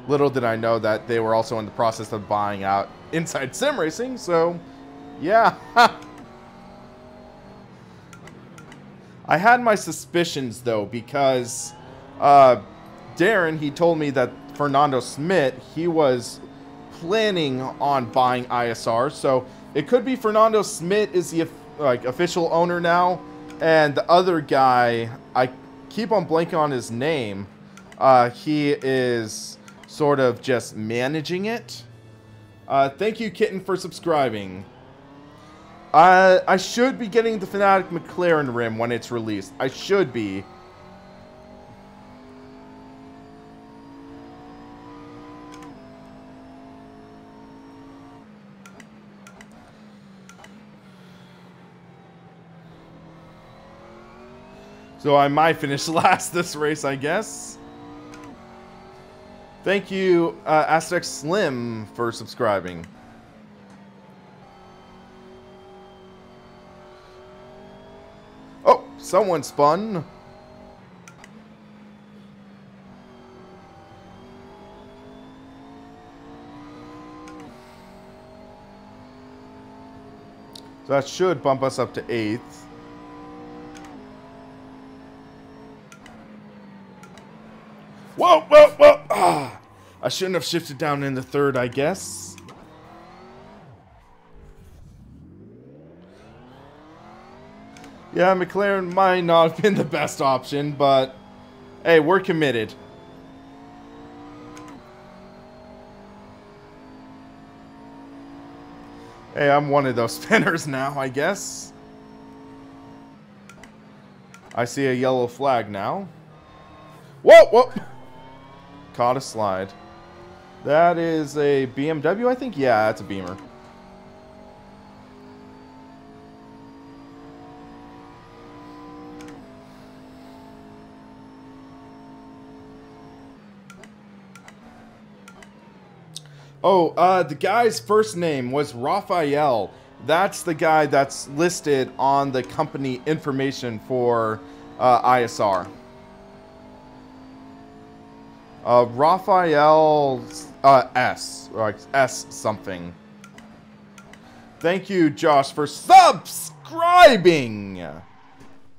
little did I know that they were also in the process of buying out Inside Sim Racing, so yeah. I had my suspicions, though, because Darren, he told me that Fernando Smith, he was planning on buying ISR, so it could be Fernando Smith is the official owner now, and the other guy, I keep on blanking on his name, he is sort of just managing it. Thank you, Kitten, for subscribing. I should be getting the Fnatic McLaren rim when it's released. I should be. So I might finish last this race, I guess. Thank you, Aztec Slim, for subscribing. Oh, someone spun. So that should bump us up to 8th. Whoa, whoa, whoa! Ah, I shouldn't have shifted down into 3rd, I guess. Yeah, McLaren might not have been the best option, but hey, we're committed. Hey, I'm one of those spinners now, I guess. I see a yellow flag now. Whoa, whoa! Caught a slide. That is a BMW, I think? Yeah, that's a Beamer. Oh, the guy's first name was Raphael. That's the guy that's listed on the company information for ISR. Raphael S, or S something. Thank you, Josh, for subscribing.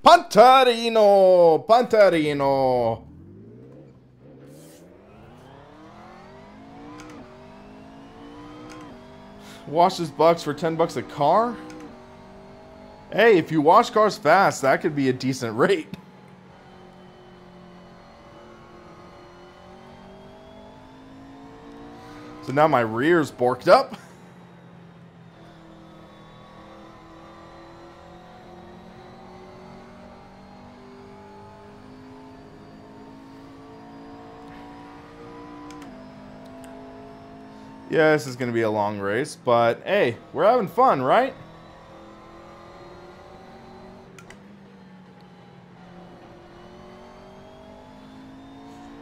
Pantarino, Pantarino. Washes bucks for 10 bucks a car? Hey, if you wash cars fast, that could be a decent rate. So now my rear's borked up. Yeah, this is going to be a long race, but hey, we're having fun, right?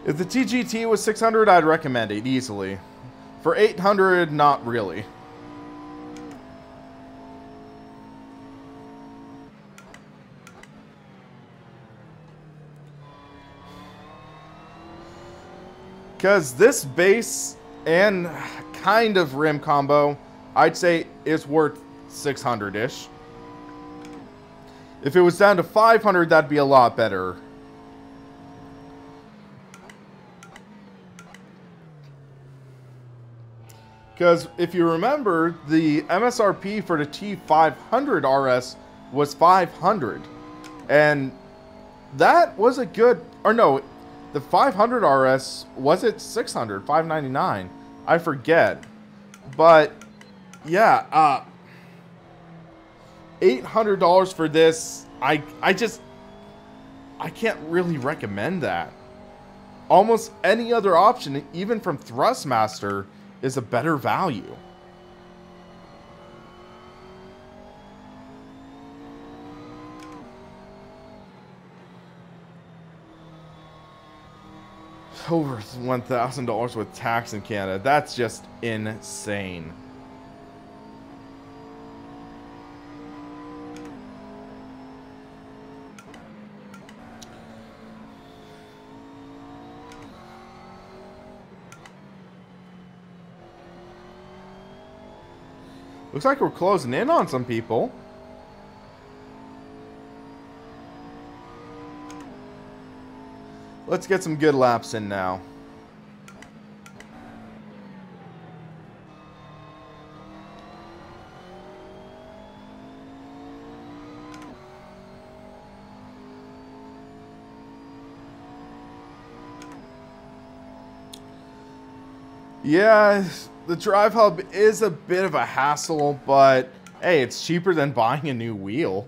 If the TGT was 600, I'd recommend it easily. For 800, not really. Because this base and kind of rim combo, I'd say is worth 600-ish. If it was down to 500, that'd be a lot better. Because if you remember, the MSRP for the T500 RS was 500. And that was a good, or no, the 500 RS, was it 600, 599? I forget. But yeah, $800 for this, I can't really recommend that. Almost any other option, even from Thrustmaster, is a better value. Over $1,000 with tax in Canada. That's just insane. Looks like we're closing in on some people. Let's get some good laps in now. Yeah, the drive hub is a bit of a hassle, but hey, it's cheaper than buying a new wheel.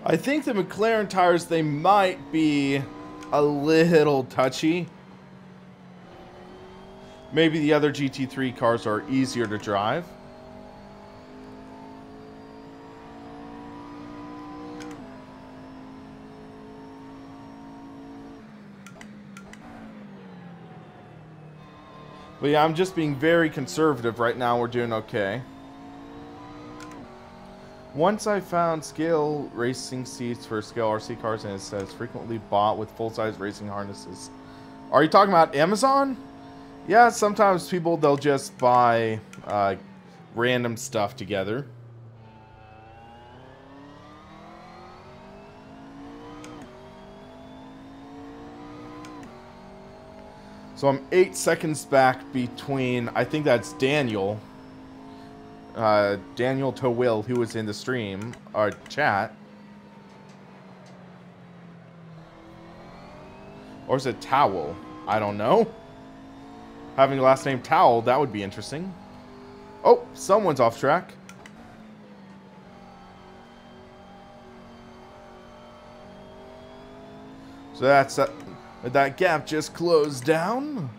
I think the McLaren tires, they might be a little touchy. Maybe the other GT3 cars are easier to drive. But yeah, I'm just being very conservative right now. We're doing okay. Once I found scale racing seats for scale RC cars, and it says frequently bought with full-size racing harnesses. Are you talking about Amazon? Yeah, sometimes people, they'll just buy random stuff together. So I'm 8 seconds back between, I think that's Daniel. Daniel to Will, who was in the stream, or chat. Or is it Towel? I don't know. Having the last name Towel, that would be interesting. Oh, someone's off track. So that's that gap just closed down.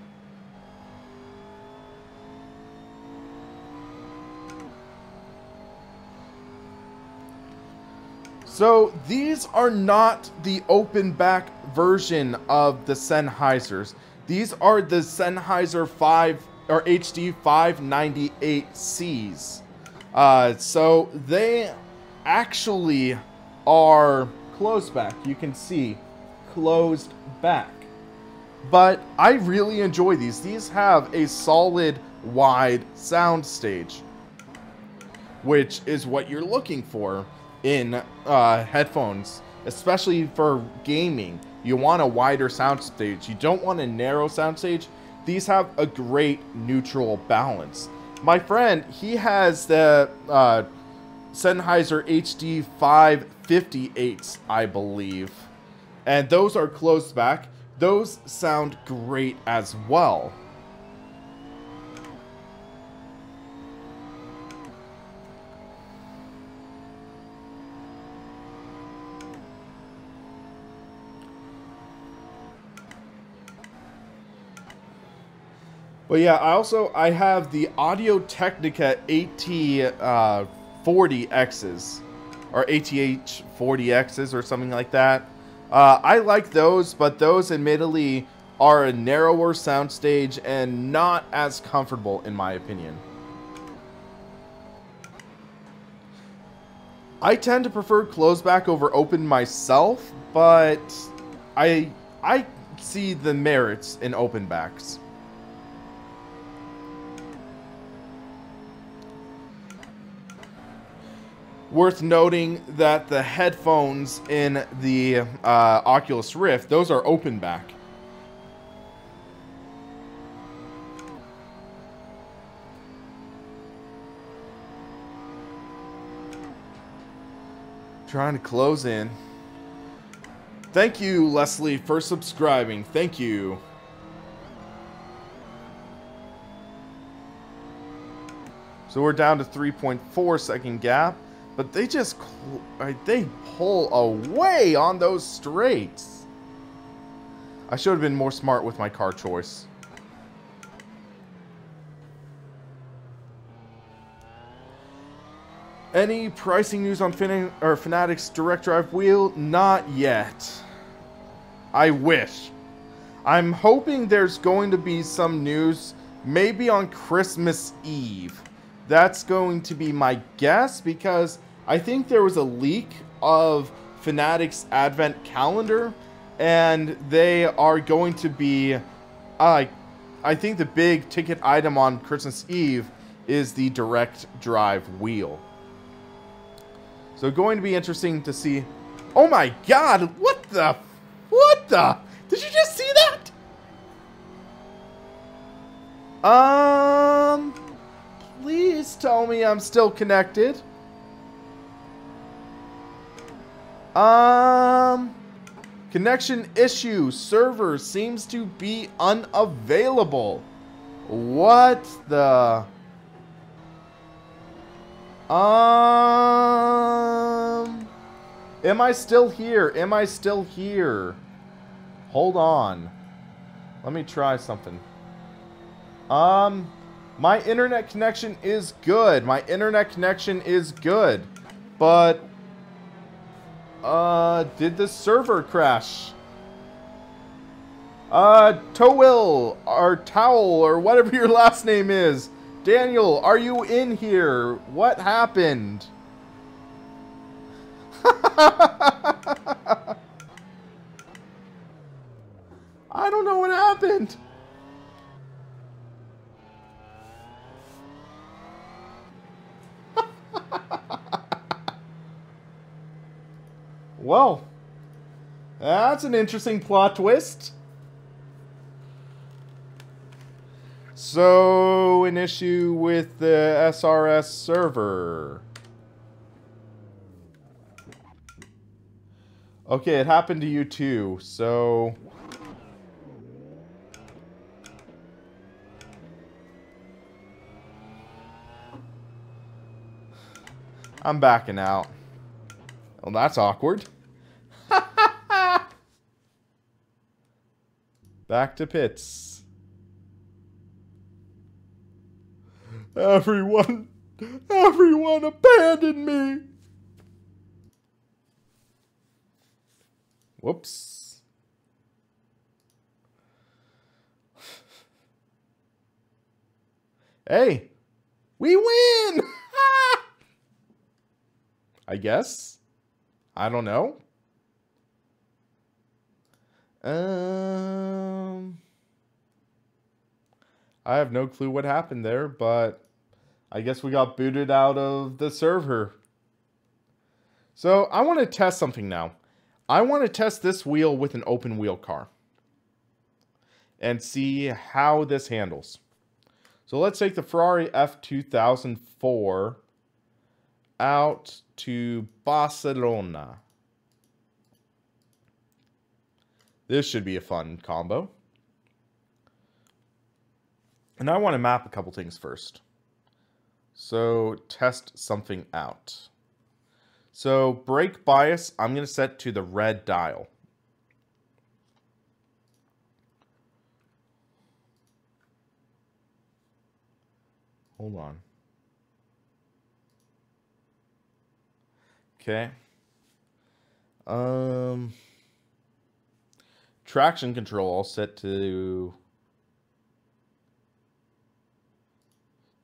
So these are not the open back version of the Sennheisers. These are the Sennheiser 5 or HD 598Cs. So they actually are closed back. You can see closed back. But I really enjoy these. These have a solid wide sound stage, which is what you're looking for in headphones, especially for gaming. You want a wider soundstage. You don't want a narrow soundstage. These have a great neutral balance. My friend, he has the Sennheiser HD 558s, I believe. And those are closed back. Those sound great as well. But yeah, I have the Audio-Technica AT40Xs, or ATH40Xs or something like that. I like those, but those admittedly are a narrower soundstage and not as comfortable in my opinion. I tend to prefer closed back over open myself, but I see the merits in open backs. Worth noting that the headphones in the Oculus Rift, those are open back. Trying to close in. Thank you, Leslie, for subscribing. Thank you. So we're down to 3.4 second gap. But they just, they pull away on those straights. I should have been more smart with my car choice. Any pricing news on Fanatec's direct drive wheel? Not yet. I wish. I'm hoping there's going to be some news, maybe on Christmas Eve. That's going to be my guess, because I think there was a leak of Fanatec's advent calendar, and they are going to be, I think the big ticket item on Christmas Eve is the direct drive wheel. So going to be interesting to see. Oh my god, what the, did you just see that? Please tell me I'm still connected. Connection issue. Server seems to be unavailable. What the? Am I still here? Am I still here? Hold on. Let me try something. My internet connection is good. My internet connection is good. But did the server crash? Towil, or Towel, or whatever your last name is. Daniel, are you in here? What happened? I don't know what happened. Well, that's an interesting plot twist. So, an issue with the SRS server. Okay, it happened to you too, so... I'm backing out. Well, that's awkward. Back to pits. Everyone abandoned me. Whoops. Hey, we win! I guess. I don't know. I have no clue what happened there, but I guess we got booted out of the server. So I want to test something now. I want to test this wheel with an open wheel car and see how this handles. So let's take the Ferrari F2004 out to Barcelona. This should be a fun combo. And I want to map a couple things first. So test something out. So brake bias, I'm going to set to the red dial. Hold on. Okay. Traction control, I'll set to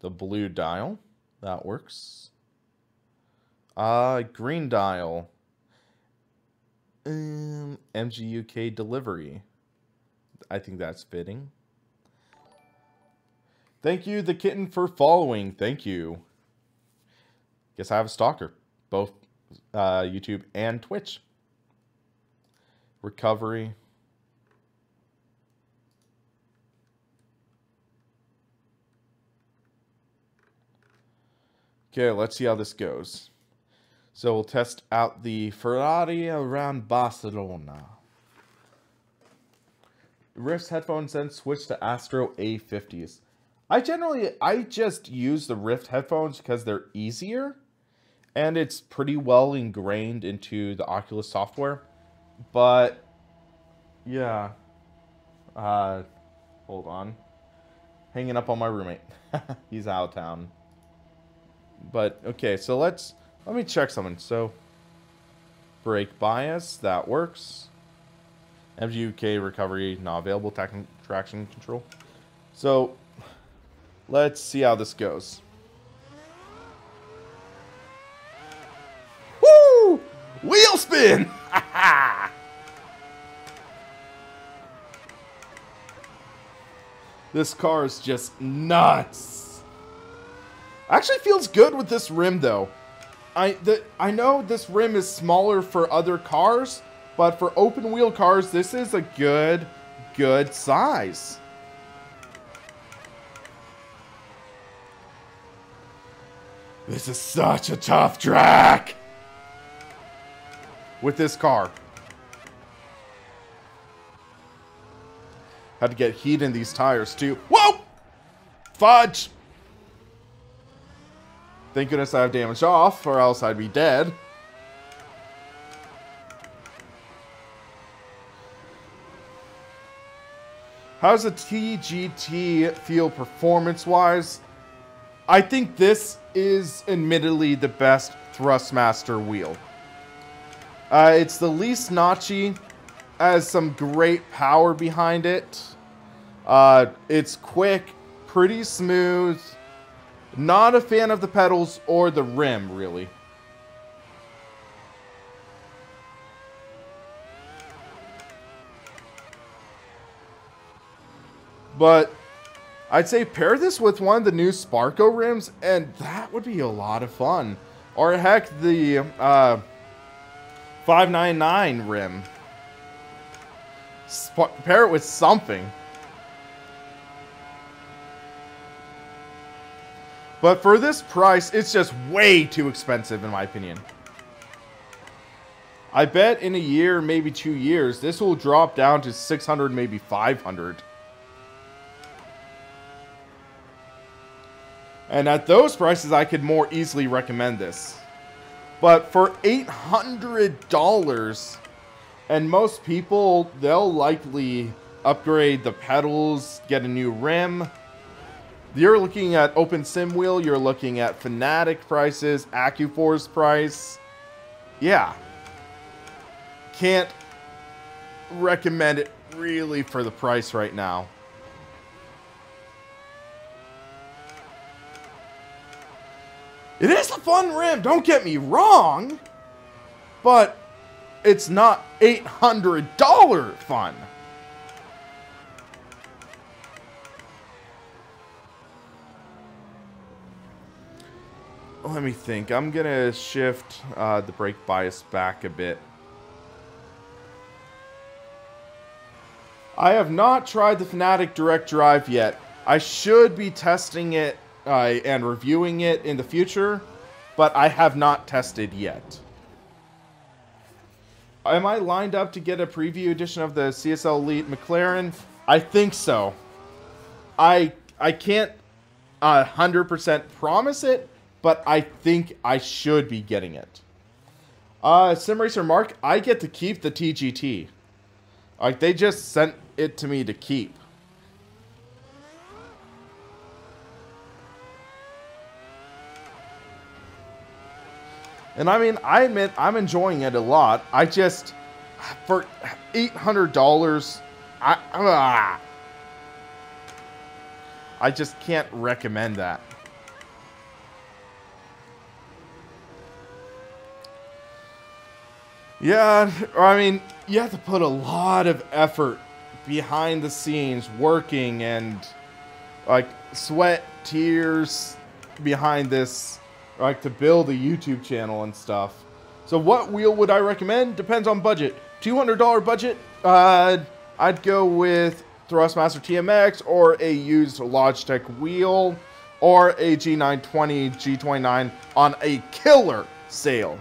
the blue dial. That works. Green dial. MGUK delivery. I think that's fitting. Thank you, the kitten, for following. Thank you. Guess I have a stalker. Both YouTube and Twitch. Recovery. Okay, let's see how this goes. So we'll test out the Ferrari around Barcelona. Rift's headphones, then switch to Astro A50s. I just use the Rift headphones because they're easier. And it's pretty well ingrained into the Oculus software. But, yeah. Hold on. Hanging up on my roommate. He's out of town. But, okay, so let me check something. So, brake bias, that works. MGUK recovery, not available. Traction control. So, let's see how this goes. Woo! Wheel spin! This car is just nuts. Actually feels good with this rim though. I know this rim is smaller for other cars, but for open wheel cars, this is a good size. This is such a tough track with this car. Had to get heat in these tires too. Whoa! Fudge! Thank goodness I have damage off, or else I'd be dead. How does the TGT feel performance-wise? I think this is admittedly the best Thrustmaster wheel. It's the least notchy, has some great power behind it. It's quick, pretty smooth. Not a fan of the pedals or the rim, really. But I'd say pair this with one of the new Sparko rims, and that would be a lot of fun. Or heck, the 599 rim. Pair it with something. But for this price, it's just way too expensive in my opinion. I bet in a year, maybe 2 years, this will drop down to 600, maybe 500. And at those prices, I could more easily recommend this. But for $800, and most people, they'll likely upgrade the pedals, get a new rim. You're looking at Open Sim Wheel, you're looking at Fanatic prices, AccuForce price. Yeah. Can't recommend it really for the price right now. It is a fun rim, don't get me wrong, but it's not $800 fun. Let me think. I'm gonna shift the brake bias back a bit. I have not tried the Fanatic Direct Drive yet. I should be testing it and reviewing it in the future, but I have not tested yet. Am I lined up to get a preview edition of the CSL Elite McLaren? I think so. I can't 100% promise it, but I think I should be getting it. SimRacer Mark, I get to keep the TGT. Like, they just sent it to me to keep. And I mean, I admit, I'm enjoying it a lot. I just, for $800, I just can't recommend that. Yeah, I mean, you have to put a lot of effort behind the scenes, working, and like sweat, tears behind this, like to build a YouTube channel and stuff. So what wheel would I recommend? Depends on budget. $200 budget, I'd go with Thrustmaster TMX or a used Logitech wheel or a G920, G29 on a killer sale.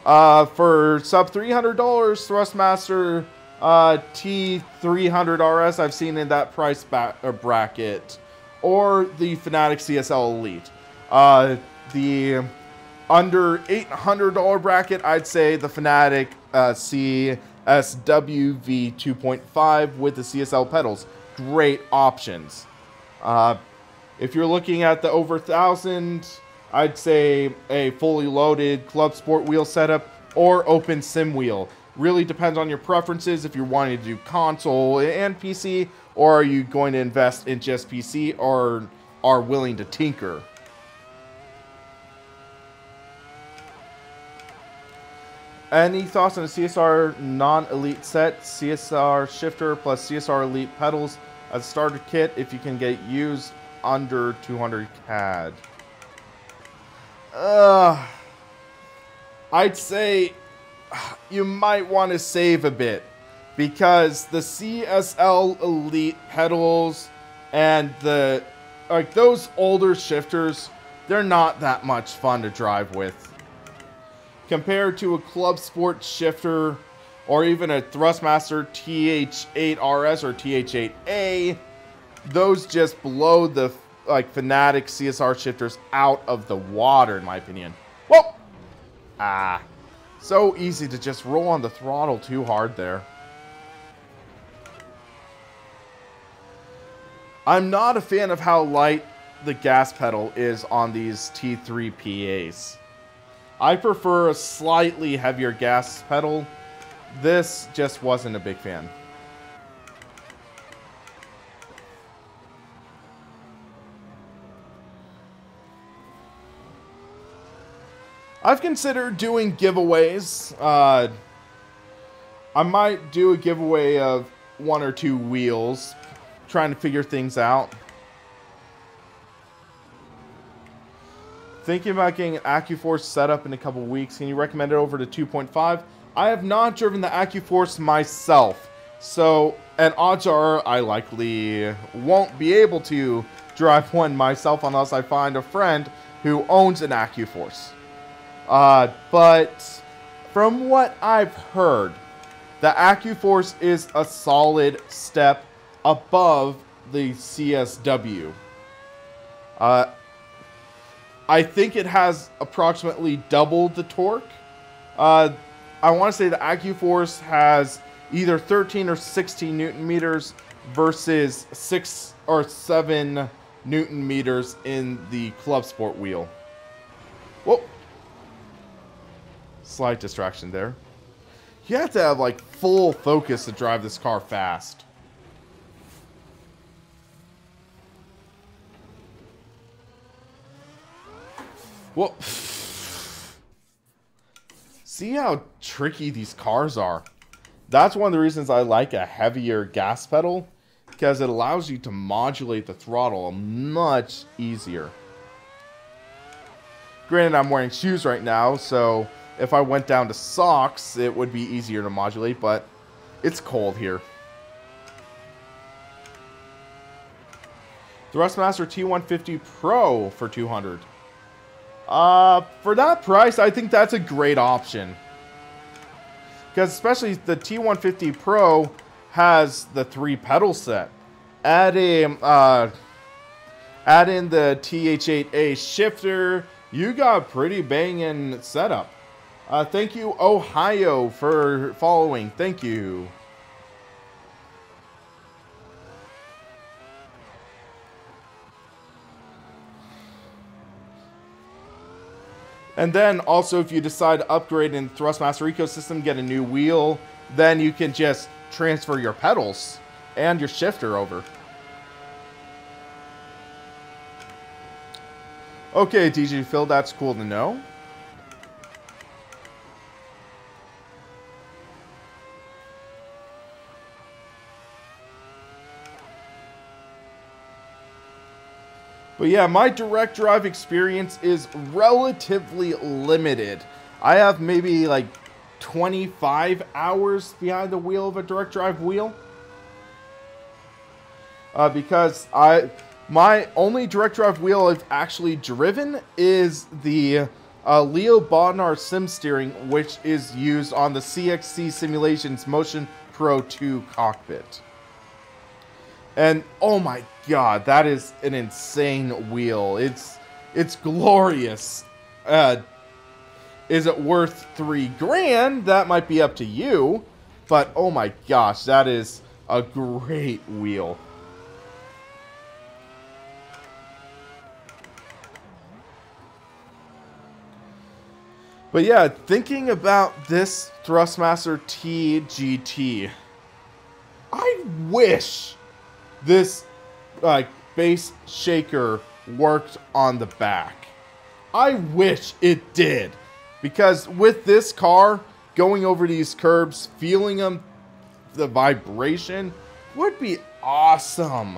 For sub $300, Thrustmaster T300 RS, I've seen in that price bracket, or the Fanatic CSL Elite. The under $800 bracket, I'd say the Fanatic CSWV 2.5 with the CSL pedals. Great options. If you're looking at the over 1,000, I'd say a fully loaded Club Sport wheel setup or Open Sim wheel. Really depends on your preferences, if you're wanting to do console and PC, or are you going to invest in just PC or are willing to tinker. Any thoughts on a CSR non-elite set? CSR shifter plus CSR elite pedals as a starter kit if you can get used under 200 CAD. I'd say you might want to save a bit because the CSL Elite pedals and the those older shifters, they're not that much fun to drive with. Compared to a Club Sport shifter or even a Thrustmaster TH8 RS or TH8A, those just blow the Fanatic CSR shifters out of the water, in my opinion. Well, so easy to just roll on the throttle too hard there. I'm not a fan of how light the gas pedal is on these T3 PAs. I prefer a slightly heavier gas pedal, this just wasn't a big fan. I've considered doing giveaways. I might do a giveaway of 1 or 2 wheels, trying to figure things out. Thinking about getting an AccuForce set up in a couple weeks. Can you recommend it over to 2.5? I have not driven the AccuForce myself, so, and odds are I likely won't be able to drive one myself unless I find a friend who owns an AccuForce. But from what I've heard, the AccuForce is a solid step above the CSW. I think it has approximately double the torque. I want to say the AccuForce has either 13 or 16 Newton meters versus 6 or 7 Newton meters in the Club Sport wheel. Whoa. Slight distraction there. You have to have like full focus to drive this car fast. Well, see how tricky these cars are. That's one of the reasons I like a heavier gas pedal, because it allows you to modulate the throttle much easier. Granted, I'm wearing shoes right now, so if I went down to socks, it would be easier to modulate, but it's cold here. Thrustmaster T150 Pro for $200. For that price, I think that's a great option. Because especially the T150 Pro has the 3 pedal set. Add in the TH8A shifter, you got a pretty banging setup. Thank you, Ohio, for following. Thank you. And then also, if you decide to upgrade in Thrustmaster ecosystem, get a new wheel, then you can just transfer your pedals and your shifter over. Okay, DJ Phil, that's cool to know. But yeah, my direct drive experience is relatively limited. I have maybe like 25 hours behind the wheel of a direct drive wheel. Because my only direct drive wheel I've actually driven is the Leo Bodnar Sim Steering, which is used on the CXC Simulations Motion Pro 2 cockpit. And oh my god, that is an insane wheel. It's glorious. Is it worth $3,000? That might be up to you. But oh my gosh, that is a great wheel. But yeah, thinking about this Thrustmaster TGT, I wish this base shaker worked on the back. I wish it did, because with this car going over these curbs, feeling them, the vibration would be awesome.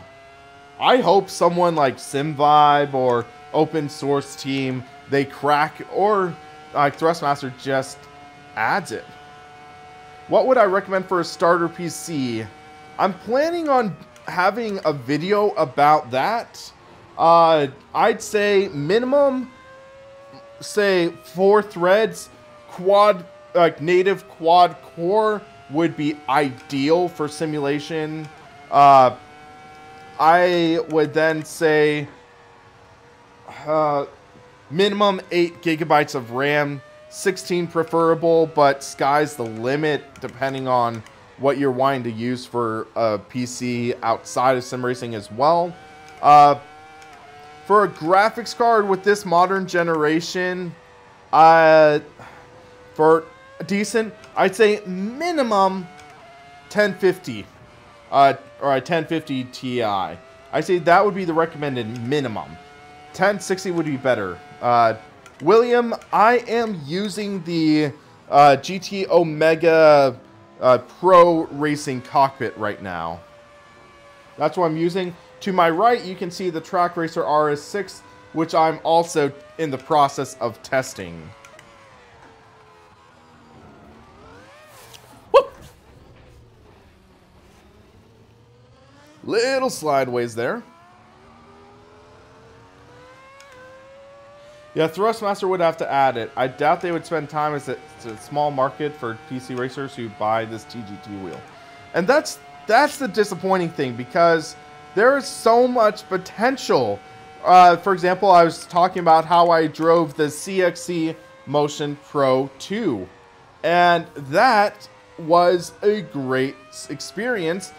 I hope someone like SimVibe or open source team, they crack, or Thrustmaster just adds it. What would I recommend for a starter PC? I'm planning on having a video about that. I'd say minimum, say 4 threads, quad, native quad core would be ideal for simulation. I would then say minimum 8 gigabytes of RAM, 16 preferable, but sky's the limit depending on what you're wanting to use for a PC outside of sim racing as well. For a graphics card with this modern generation, for decent. I'd say minimum 1050 or a 1050 Ti. I'd say that would be the recommended minimum. 1060 would be better. William, I am using the GT Omega Pro Racing Cockpit right now. That's what I'm using. To my right, you can see the Track Racer RS6, which I'm also in the process of testing. Whoop! Little slideways there. Yeah, Thrustmaster would have to add it. I doubt they would spend time as it's a small market for PC racers who buy this TGT wheel. And that's the disappointing thing, because there is so much potential. For example, I was talking about how I drove the CXC Motion Pro 2. And that was a great experience,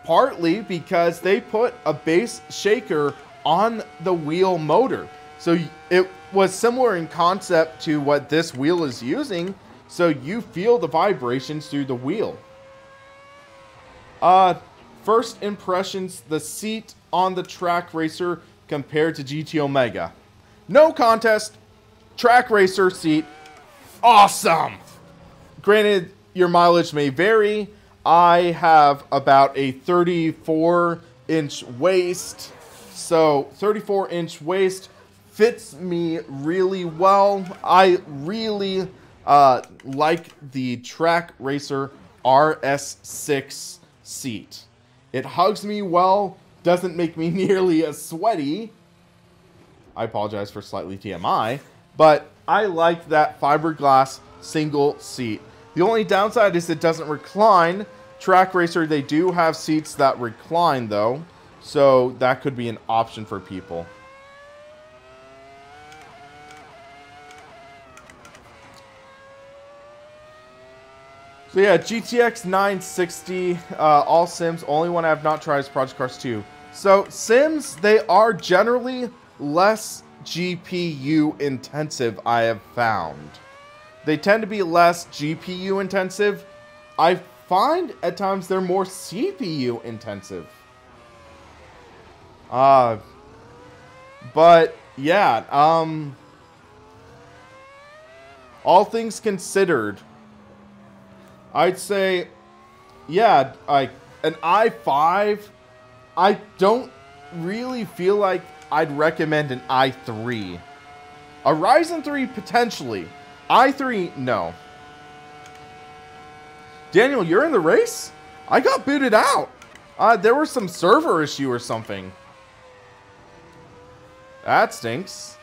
partly because they put a base shaker on the wheel motor. So it was similar in concept to what this wheel is using, so you feel the vibrations through the wheel. First impressions, the seat on the Track Racer compared to GT Omega. No contest, Track Racer seat, awesome! Granted, your mileage may vary. I have about a 34-inch waist, so 34-inch waist fits me really well. I really like the Track Racer RS6 seat. It hugs me well, doesn't make me nearly as sweaty. I apologize for slightly TMI, but I like that fiberglass single seat. The only downside is it doesn't recline. Track Racer, they do have seats that recline though, so that could be an option for people. So yeah, GTX 960, all Sims. Only one I have not tried is Project Cars 2. So Sims, they are generally less GPU intensive, I have found. They tend to be less GPU intensive. I find at times they're more CPU intensive. But yeah, all things considered, I'd say, yeah, like an i5, I don't really feel like I'd recommend an i3. A Ryzen 3, potentially. i3, no. Daniel, you're in the race? I got booted out. There was some server issue or something. That stinks.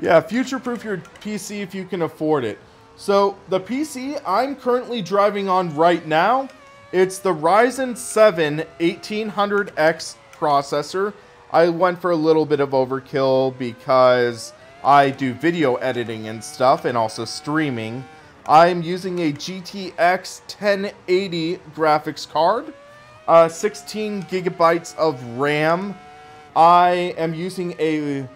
Yeah, future-proof your PC if you can afford it. So, the PC I'm currently driving on right now, it's the Ryzen 7 1800X processor. I went for a little bit of overkill because I do video editing and stuff, and also streaming. I'm using a GTX 1080 graphics card, 16 gigabytes of RAM. I am using a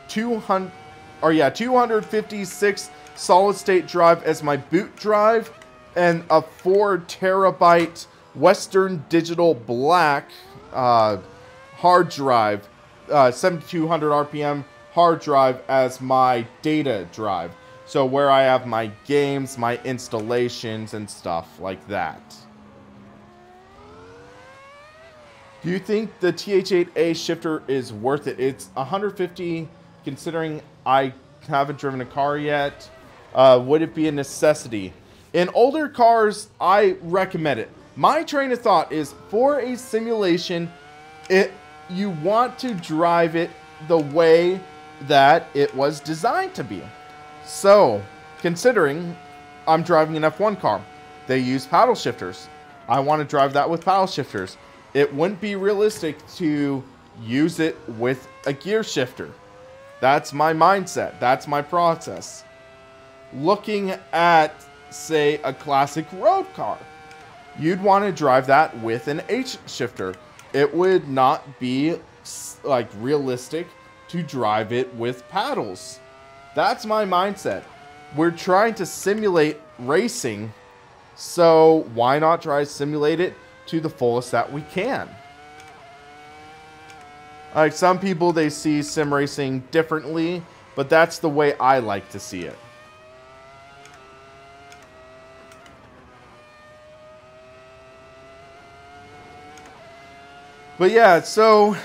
256 solid-state drive as my boot drive, and a 4 terabyte Western Digital Black hard drive, 7200 RPM hard drive as my data drive. So where I have my games, my installations, and stuff like that. Do you think the TH8A shifter is worth it? It's $150, considering I haven't driven a car yet. Would it be a necessity? In older cars, I recommend it. My train of thought is, for a simulation, you want to drive it the way that it was designed to be. So, considering I'm driving an F1 car, they use paddle shifters. I want to drive that with paddle shifters. It wouldn't be realistic to use it with a gear shifter. That's my mindset. That's my process. Looking at, say, a classic road car. you'd want to drive that with an H shifter. It would not be like realistic to drive it with paddles. That's my mindset. We're trying to simulate racing, so why not try to simulate it to the fullest that we can? Like, some people, they see sim racing differently, but that's the way I like to see it. But yeah, so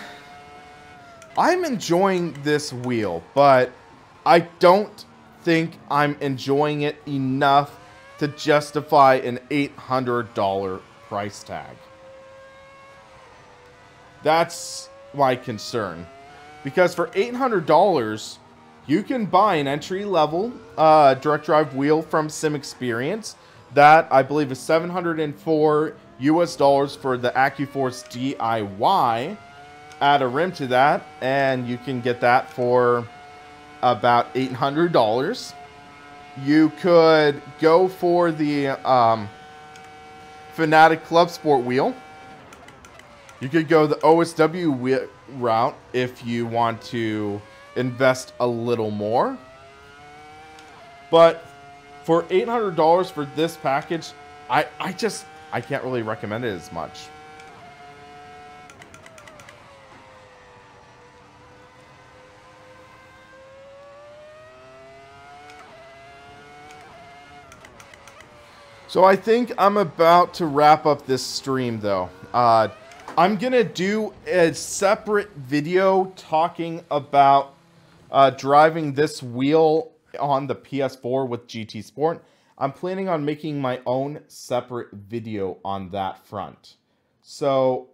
I'm enjoying this wheel, but I don't think I'm enjoying it enough to justify an $800 price tag. That's my concern. Because for $800, you can buy an entry-level direct drive wheel from SimExperience that I believe is $704 US for the AccuForce DIY. Add a rim to that, and you can get that for about $800. You could go for the Fanatic Club Sport wheel. You could go the OSW route if you want to invest a little more. But for $800 for this package, I can't really recommend it as much. So I think I'm about to wrap up this stream, though. I'm going to do a separate video talking about driving this wheel on the PS4 with GT Sport. I'm planning on making my own separate video on that front. So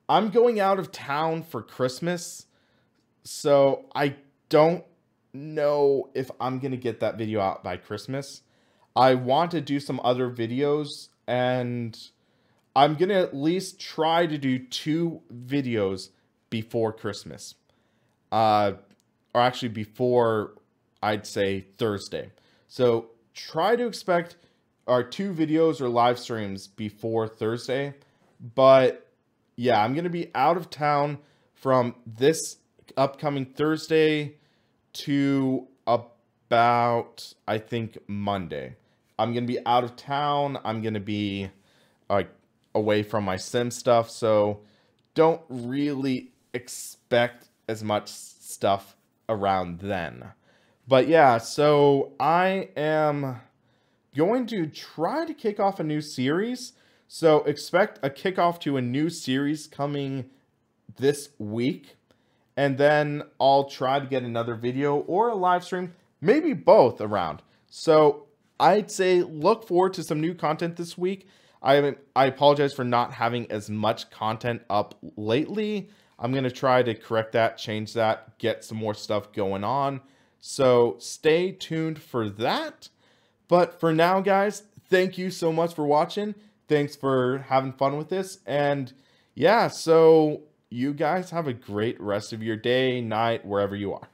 I'm going out of town for Christmas, so I don't know if I'm going to get that video out by Christmas. I want to do some other videos, and I'm going to at least try to do 2 videos before Christmas. Or actually before, I'd say, Thursday. So try to expect our 2 videos or live streams before Thursday. But yeah, I'm going to be out of town from this upcoming Thursday to about, I think, Monday. I'm going to be out of town. I'm going to be away from my sim stuff. So don't really expect as much stuff around then. But yeah, so I am going to try to kick off a new series. So expect a kickoff to a new series coming this week. And then I'll try to get another video or a live stream, maybe both around. So I'd say look forward to some new content this week. I apologize for not having as much content up lately. I'm going to try to correct that, change that, get some more stuff going on. So stay tuned for that. But for now, guys, thank you so much for watching. Thanks for having fun with this. And yeah, so you guys have a great rest of your day, night, wherever you are.